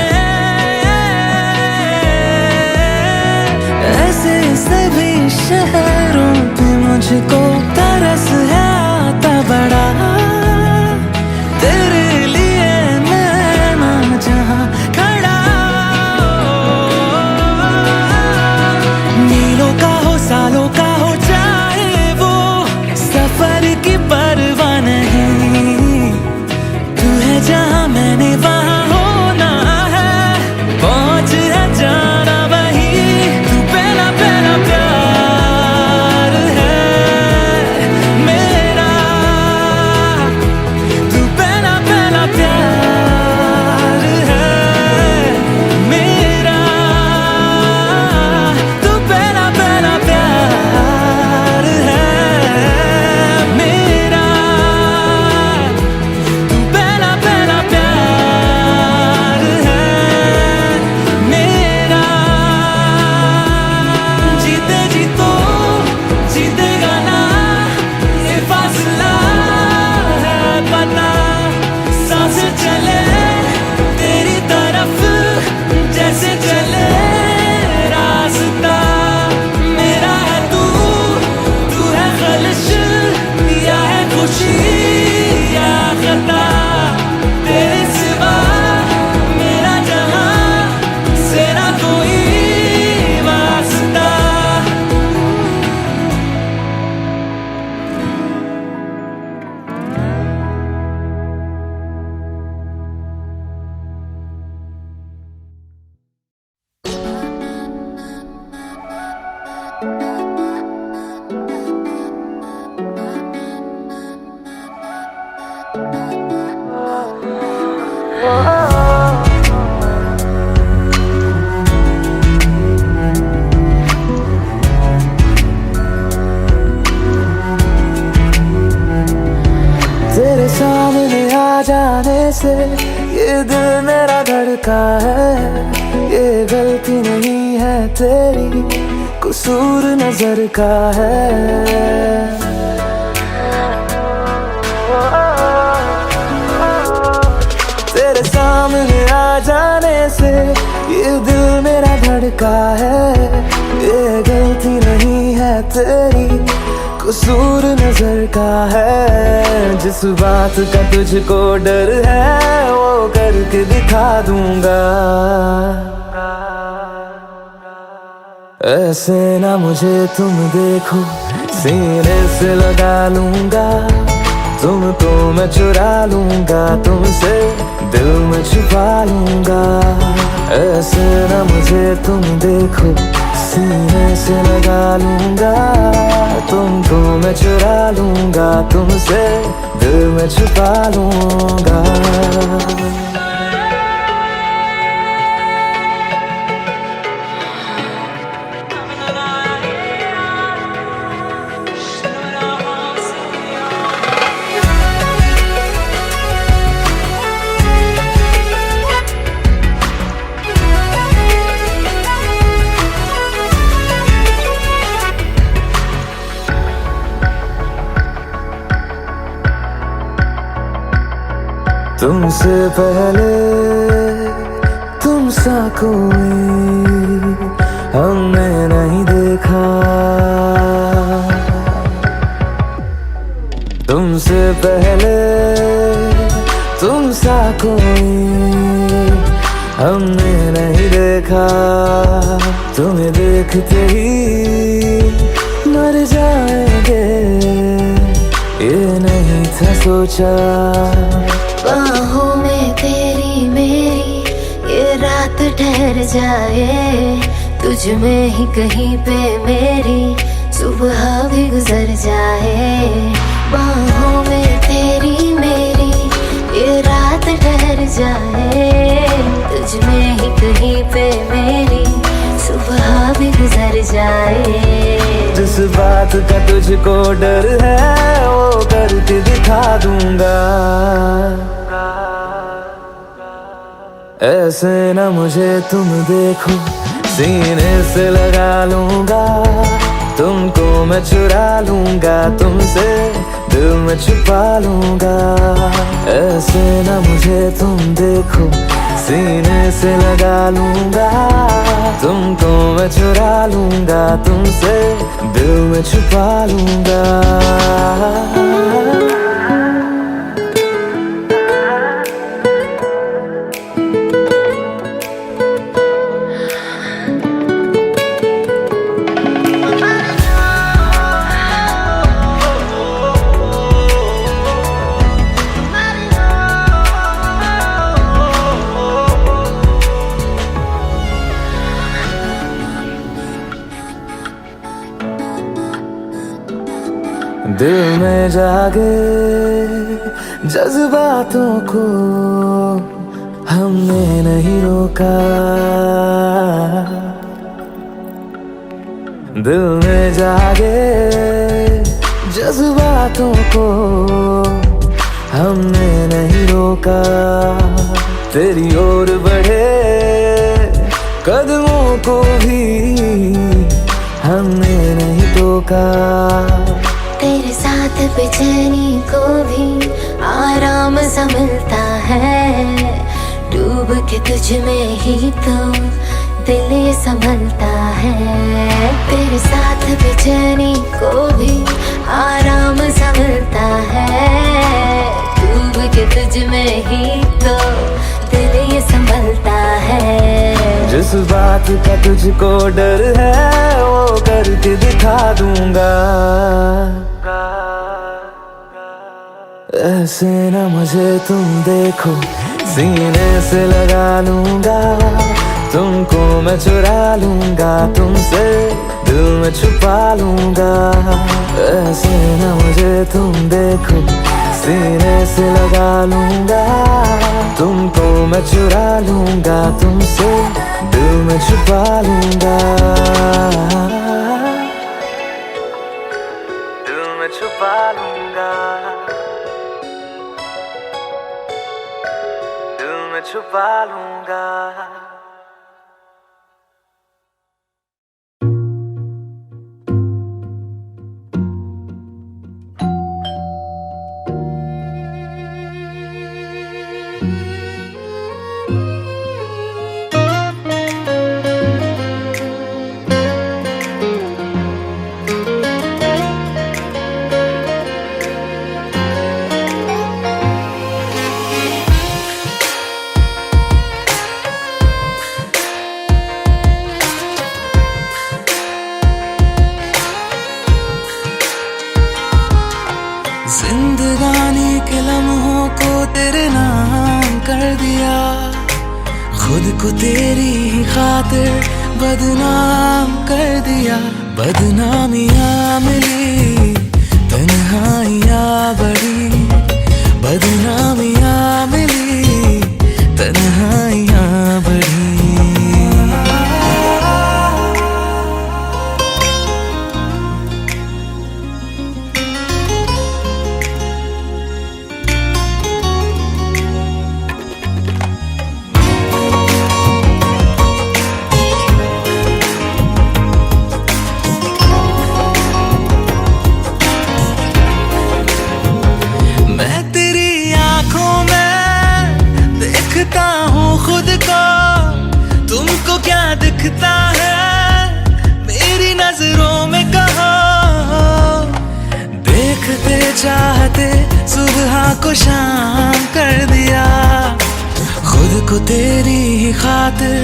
ऐसे सभी शहरों पे मुझको तरस है आता बड़ा तेरे लिए मैं ना जहाँ खड़ा मीलों का हो सालों का हो चाहे वो सफर की परवाह नहीं तू है जहाँ मैंने वहाँ होना है पहुँच है जाना वही तू पहला पहला प्यार है मेरा तू पहला पहला प्यार है मेरा तू पहला पहला प्यार है मेरा तू पहला पहला प्यार तेरे सामने आ जाने से ये दिल मेरा धड़का है, ये गलती नहीं है तेरी, कसूर नजर का है। तेरे सामने आ जाने से ये दिल मेरा धड़का है, ये गलती नहीं है तेरी, कसूर नजर का है। जिस बात का तुझको डर है वो करके दिखा दूंगा। ऐसे ना मुझे तुम देखो, सीने से लगा लूंगा, तुमको मैं चुरा लूंगा, तुमसे दिल में छुपा लूंगा। ऐसे ना मुझे तुम देखो, सीने से लगा लूंगा, तुमको मैं चुरा लूंगा, तुमसे दिल में छुपा लूंगा। तुमसे पहले तुम सा कोई हमने नहीं देखा, तुमसे पहले तुम सा कोई हमने नहीं देखा। तुम्हें देखते ही मर जाएंगे, ये नहीं था सोचा। बाहों में तेरी मेरी ये रात ठहर जाए, तुझ में ही कहीं पे मेरी सुबह भी गुजर जाए। बाहों में तेरी मेरी ये रात ठहर जाए, तुझ में ही कहीं पे मेरी सुबह भी गुजर जाए। जिस बात का तुझको डर है वो करके दिखा दूंगा। ऐसे ना मुझे तुम देखो, सीने से लगा लूंगा, तुमको मैं चुरा लूंगा, तुमसे दिल में छुपा लूंगा। ऐसे ना मुझे तुम देखो, सीने से लगा लूंगा, तुमको मैं चुरा लूंगा, तुमसे दिल में छुपा लूंगा। दिल में जागे जज्बातों को हमने नहीं रोका, दिल में जागे जज्बातों को हमने नहीं रोका। तेरी ओर बढ़े कदमों को भी हमने नहीं टोका। तेरे साथ बेचैनी को भी आराम सा मिलता है, डूब के तुझ में ही तो दिल ये संभलता है। तेरे साथ बेचैनी को भी आराम सा मिलता है, डूब के तुझ में ही तो दिल ये संभलता है। जिस बात का तुझको डर है वो करके दिखा दूंगा। ऐसे ना मुझे तुम देखो, सीने से लगा लूंगा, तुमको मैं चुरा लूंगा, तुमसे दिल में छुपा लूंगा। ऐसे ना मुझे तुम देखो, सीने से लगा लूंगा, तुमको मैं चुरा लूंगा, तुमसे दिल में छुपा लूंगा, दिल में छुपा लूंगा, दिल में छुपा लूंगा। जिंदगानी के लम्हों को तेरे नाम कर दिया, खुद को तेरी ही खातिर बदनाम कर दिया। बदनामियाँ मिली, तन्हाइयाँ बढ़ी, बदनामियाँ मिली, तन्हाइयाँ बढ़ी। दिखता है मेरी नजरों में कहो, देखते चाहते सुबह को शाम कर दिया, खुद को तेरी ही खातिर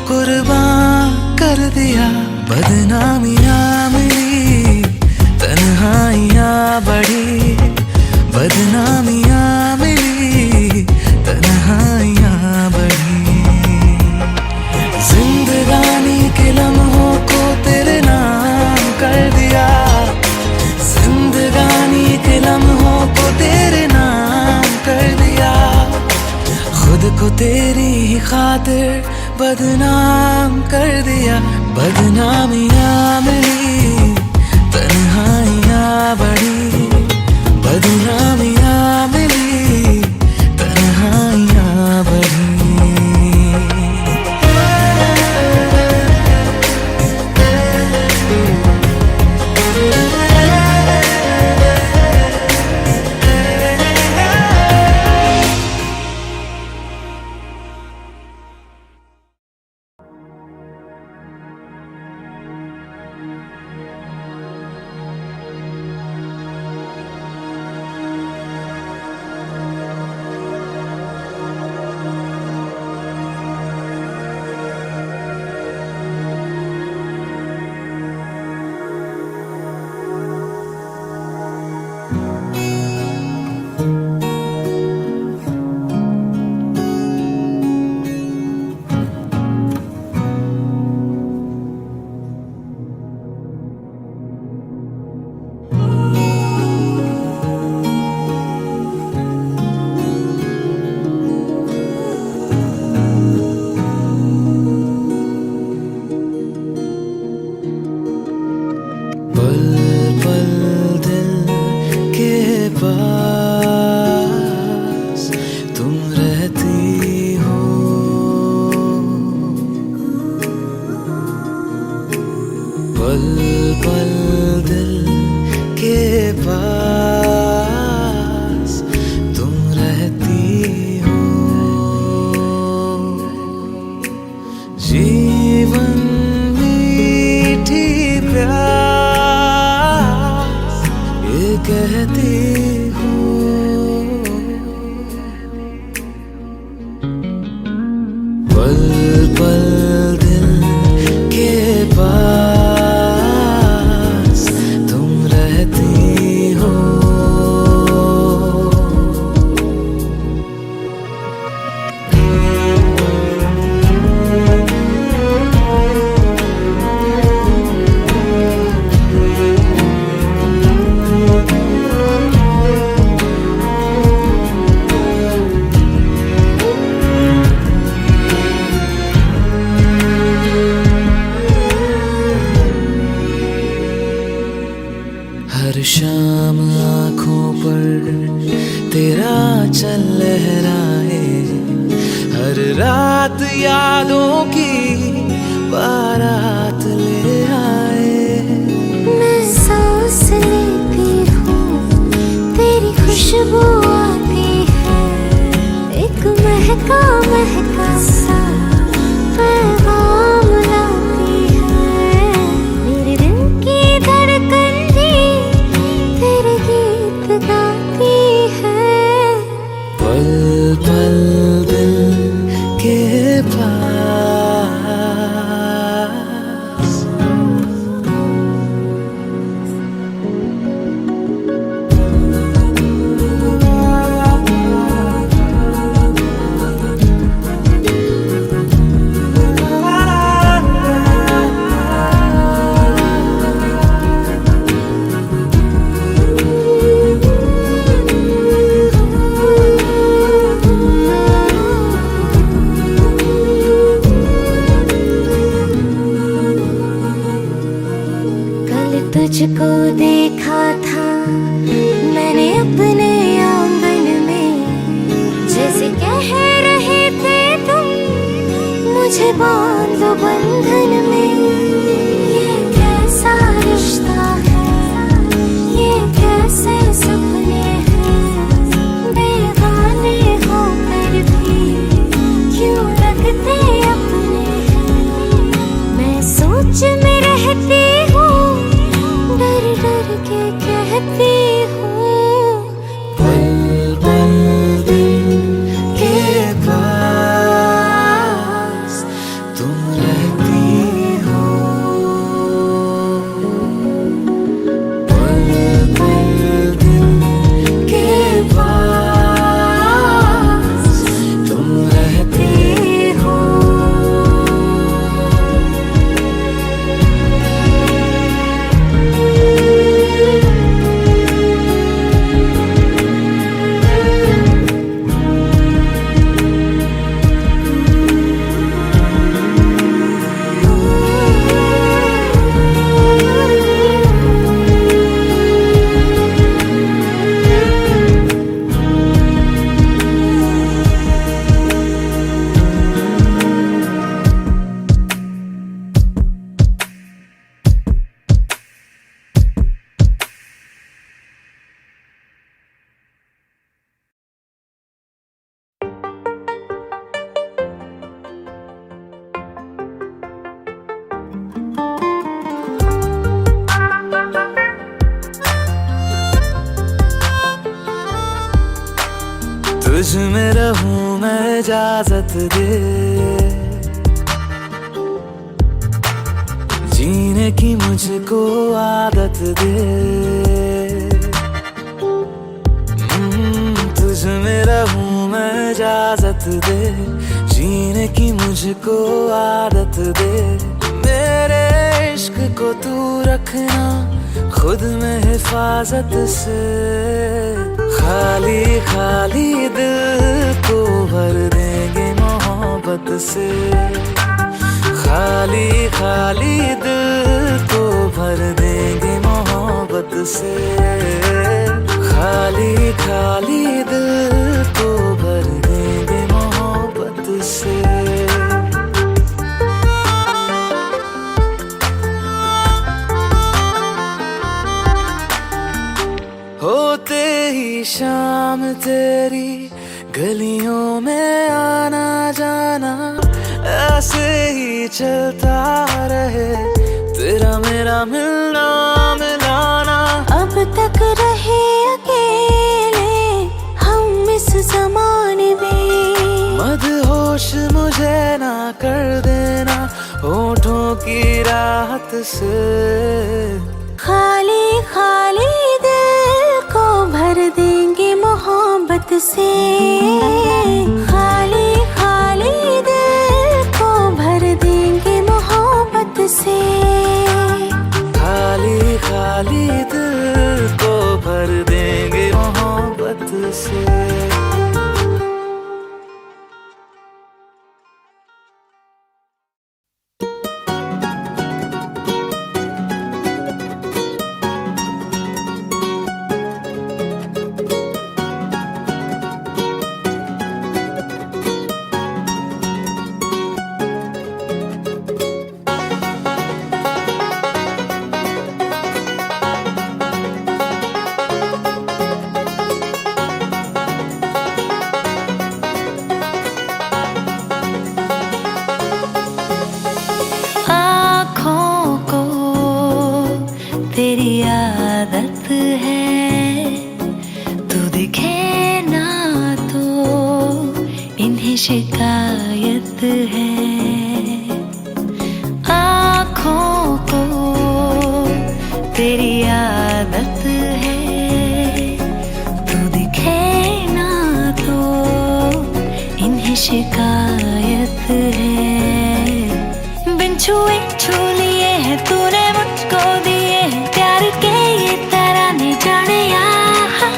कुर्बान कर दिया। बदनामियाँ मिली, तन्हाइयाँ बढ़ी, बदनामियाँ मिली, तन्हाइयाँ बढ़ी। जिंदगानी के लम्हों को तेरे नाम कर दिया, जिंदगानी के लम्हों को तेरे नाम कर दिया, खुद को तेरी ही खातिर बदनाम कर दिया। बदनामियाँ मिली, तन्हाइयाँ बढ़ी, बदनामियाँ मिली, तन्हाइयाँ बढ़ी। लहराए, हर रात यादों की बारात ले आए। मैं सांस लेती हूँ, तेरी खुशबू आती है, एक महका महका सा पैगाम लाती है। मेरे दिल की धड़कन भी तेरे गीत गाती है। पल पल दिल के पास तुझको देखा था मैंने अपने आंगन में, जैसे कह रहे थे तुम मुझे बांधो बंधन में। ये कैसा रिश्ता है, ये कैसे सपने हैं, बेगाने होकर भी क्यों लगते अपने हैं। मैं सोच में रहती हूँ, डर डर के कहती हूँ। पल पल दिल के पास तुम रहती हो। पल पल दिल के पास तुम रहती हो। तुझ में रहूं मैं, इजाजत दे जीने की मुझको आदत दे। तुझ में रहूं मैं, इजाजत दे जीने की मुझको आदत दे। मेरे इश्क को तू रखना खुद में हिफाजत से, खाली खाली दिल को भर देंगे मोहब्बत से। खाली खाली दिल को भर देंगे मोहब्बत से। खाली खाली दिल को भर देंगे मोहब्बत से। होते ही शाम तेरी गलियों में आना जाना, ऐसे ही चलता रहे तेरा मेरा मिलना मिलाना। अब तक रहे अकेले हम इस जमाने में, मदहोश मुझे ना कर देना होठों की राहत से। खाली खाली दिल को भर देंगे मोहब्बत से। खाली खाली दिल को भर देंगे मोहब्बत से। खाली खाली दिल को भर देंगे मोहब्बत से। शिकायत है आँखों को तेरी आदत है तू दिखे ना तो इन्हें शिकायत है बिन छुए छू लिए है तूने मुझको दिए हैं प्यार के ये तराने जाने यहाँ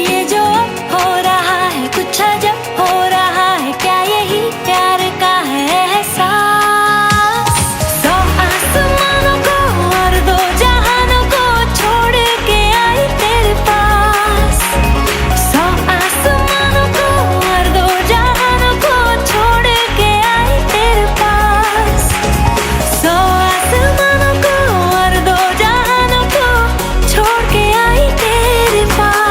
ये जो अब हो रहा है कुछ अजब हो रहा है क्या यही प्यार का है एहसास सौ आसमानों को और दो जहानों को छोड़ के आई तेरे पास सौ आसमानों को और दो जहानों को छोड़ के आई तेरे पास सौ आसमानों को और दो जहानों को छोड़ के आई तेरे पास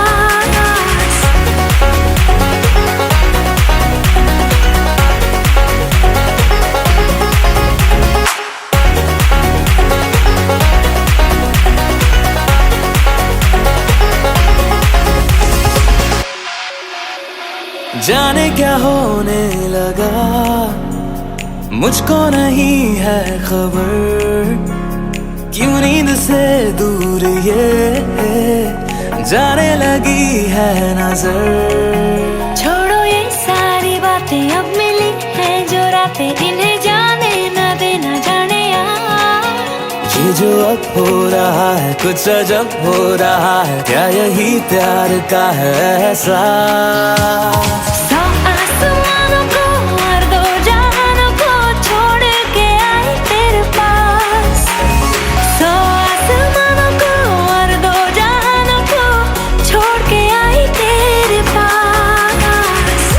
जाने क्या होने लगा मुझको नहीं है खबर क्यों नींद से दूर ये जाने लगी है नजर छोड़ो ये सारी बातें अब मिली है जो रातें इन्हें जाने न देना जाने यार ये जो अब हो रहा है कुछ अजब हो रहा है क्या यही प्यार का है एहसास सौ आसमानों को और दो जहानों को छोड़ के आई तेरे पास सौ आसमानों को और दो जहानों को छोड़ के आई तेरे पास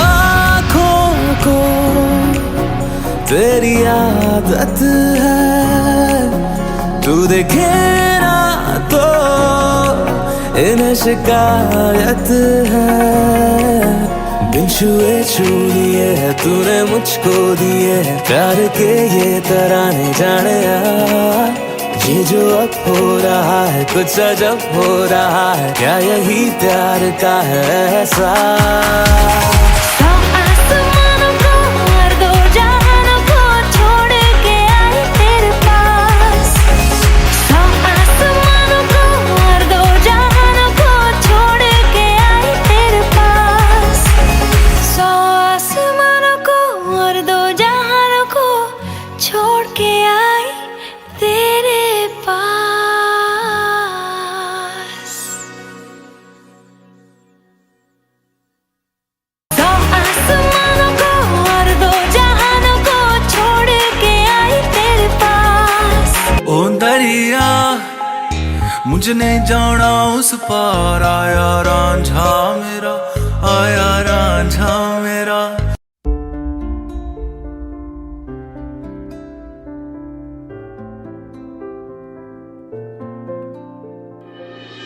आँखों को तेरी आदत है तू देखे ना तो इन्हें शिकायत है बिन छुए छू लिए है तूने मुझको दिए है प्यार के ये तराने जाने यार ये जो अब हो रहा है कुछ अजब हो रहा है क्या यही प्यार का है एहसास सौ आसमानों को और दो जहानों को छोड़ के आई तेरे पास सौ आसमानों को और दो जहानों को छोड़ के आई तेरे पास सौ आसमानों को और दो जहानों को छोड़ के आई तेरे पास सौ आसमानों को और दो जहानों को छोड़ के आई तेरे पास ओ दरिया मुझने जाना उस पार आया रांझा मेरा आया रांझा मेरा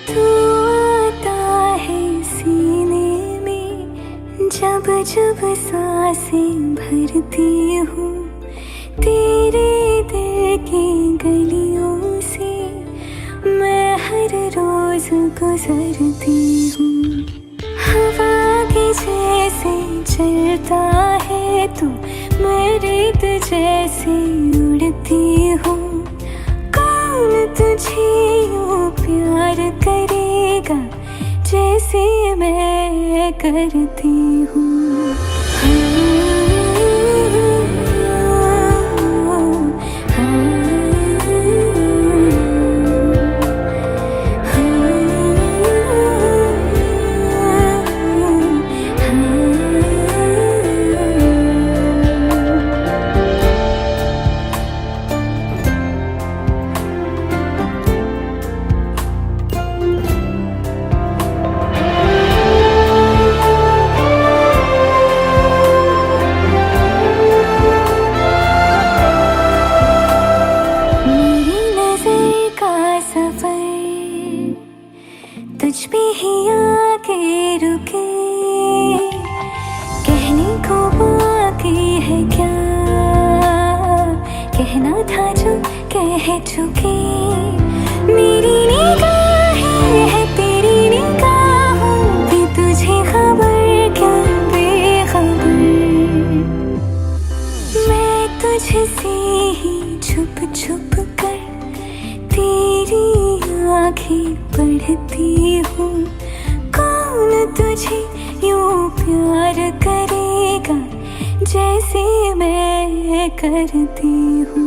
तू आता है सीने में जब जब सांसें भरती हूँ तेरे दिल की गलियों से मैं हर रोज गुजरती हूँ हवा के जैसे चलता है तू मैं रेत जैसे उड़ती हूँ कौन तुझे यूं प्यार करेगा जैसे मैं करती हूँ चुकी मेरी निगाहें है तेरी निगाहों की तुझे खबर क्या बेखबर मैं तुझसे ही छुप छुप कर तेरी आँखें पढ़ती हूँ कौन तुझे यूं प्यार करेगा जैसे मैं करती हूँ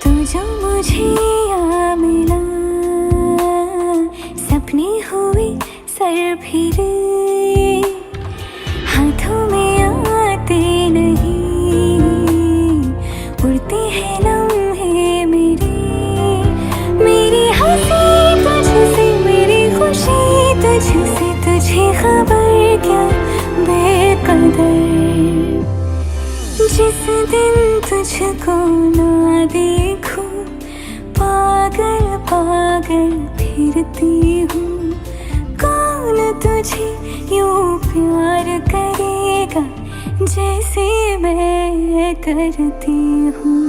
तू जो मुझे आ मिला सपने हुए सर फिरे हाथों में आते नहीं उड़ते हैं लम्हे मेरे मेरी हंसी तुझसे मेरी खुशी तुझसे तुझे खबर क्या बेकदर जिस दिन तुझको ना देखूं पागल पागल फिरती हूँ कौन तुझे यूं प्यार करेगा जैसे मैं करती हूँ